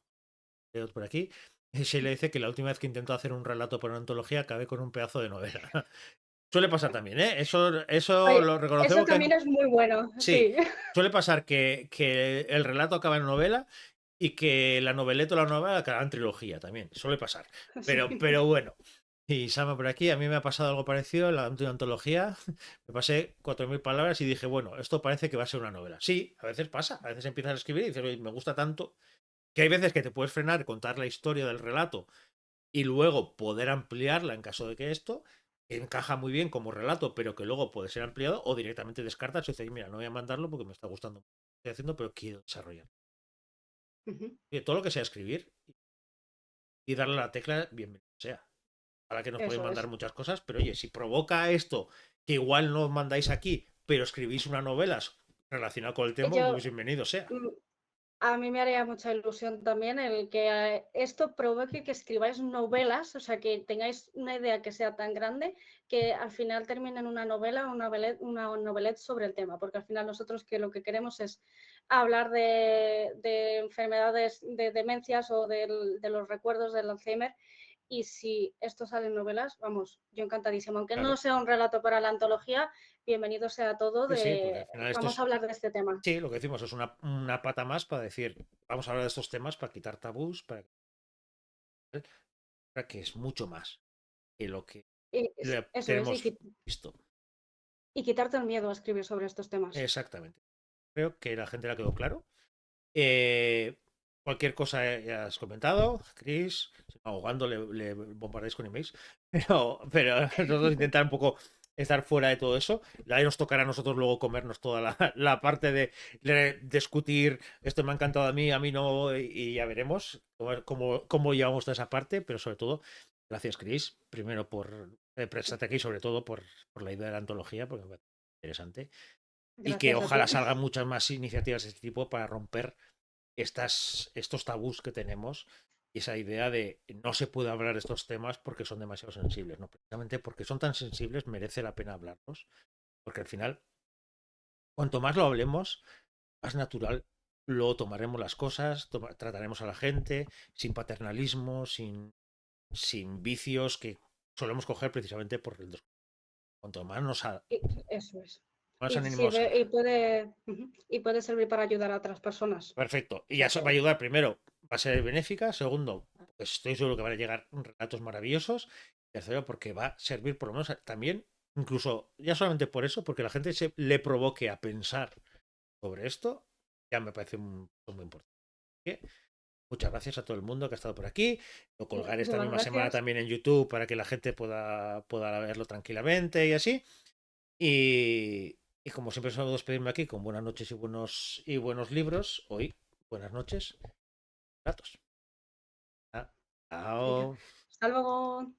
Veo por aquí. Sheila dice que la última vez que intentó hacer un relato para una antología acabé con un pedazo de novela. Suele pasar también, ¿eh? Eso Oye, lo eso reconocemos que también es muy bueno, sí, sí. suele pasar que el relato acaba en novela y que la noveleta o la novela acaba en trilogía también. Suele pasar. Sí. Pero bueno. Y Sama por aquí, a mí me ha pasado algo parecido en la última antología. Me pasé 4.000 palabras y dije, bueno, esto parece que va a ser una novela. Sí, a veces pasa. A veces empiezas a escribir y dices, oye, me gusta tanto que hay veces que te puedes frenar, contar la historia del relato y luego poder ampliarla en caso de que esto encaja muy bien como relato, pero que luego puede ser ampliado o directamente descartas y dices, mira, no voy a mandarlo porque me está gustando lo que estoy haciendo, pero quiero desarrollar. Ujú. Y todo lo que sea escribir y darle a la tecla, bienvenido sea. Para que nos podéis Eso mandar es. muchas cosas, pero oye, si provoca esto, que igual no os mandáis aquí, pero escribís una novela relacionada con el tema, Yo, pues bienvenido sea. mm, A mí me haría mucha ilusión también el que esto provoque que escribáis novelas, o sea, que tengáis una idea que sea tan grande que al final termine en una novela o una novelette sobre el tema, porque al final nosotros que lo que queremos es hablar de enfermedades, de demencias o de los recuerdos del Alzheimer. Y si esto sale en novelas, vamos, yo encantadísimo. Aunque no Claro, sea un relato para la antología, bienvenido sea todo sí, sí, porque al de final esto vamos es, a hablar de este tema. sí, lo que decimos es una pata más para decir, vamos a hablar de estos temas para quitar tabús, para que es mucho más que lo que Eso es, tenemos visto. y quitarte el miedo a escribir sobre estos temas. Exactamente. Creo que la gente la quedó claro. Eh, Cualquier cosa ya has comentado, Chris, si no, ahogando le bombardeáis con emails, pero nosotros intentar un poco estar fuera de todo eso. Ahí nos tocará a nosotros luego comernos toda la parte de discutir, esto me ha encantado a mí no, y ya veremos cómo llevamos toda esa parte, pero sobre todo, gracias Chris, primero por prestarte aquí, sobre todo por la idea de la antología, porque me parece interesante, y que Gracias a ojalá ti. salgan muchas más iniciativas de este tipo para romper estos tabús que tenemos y esa idea de no se puede hablar de estos temas porque son demasiado sensibles, ¿no? Precisamente porque son tan sensibles merece la pena hablarlos, porque al final, cuanto más lo hablemos, más natural lo tomaremos las cosas, trataremos a la gente sin paternalismo, sin vicios que solemos coger precisamente por el cuanto más Eso es. más Y animos. sirve y puede servir para ayudar a otras personas. Perfecto. O Y sea eso va a que ayudar, primero, va a ser benéfica. Segundo, pues estoy seguro que van a llegar relatos maravillosos. Tercero, porque va a servir por lo menos también, incluso ya solamente por eso, porque la gente se le provoque a pensar sobre esto, ya me parece un punto muy importante. Así que, muchas gracias a todo el mundo que ha estado por aquí. Lo colgaré esta muchísimas misma semana gracias. también en YouTube para que la gente pueda verlo tranquilamente y así. Y como siempre suelo despedirme aquí con buenas noches y buenos libros, hoy buenas noches, ratos. Ah, Venga, chao. hasta luego.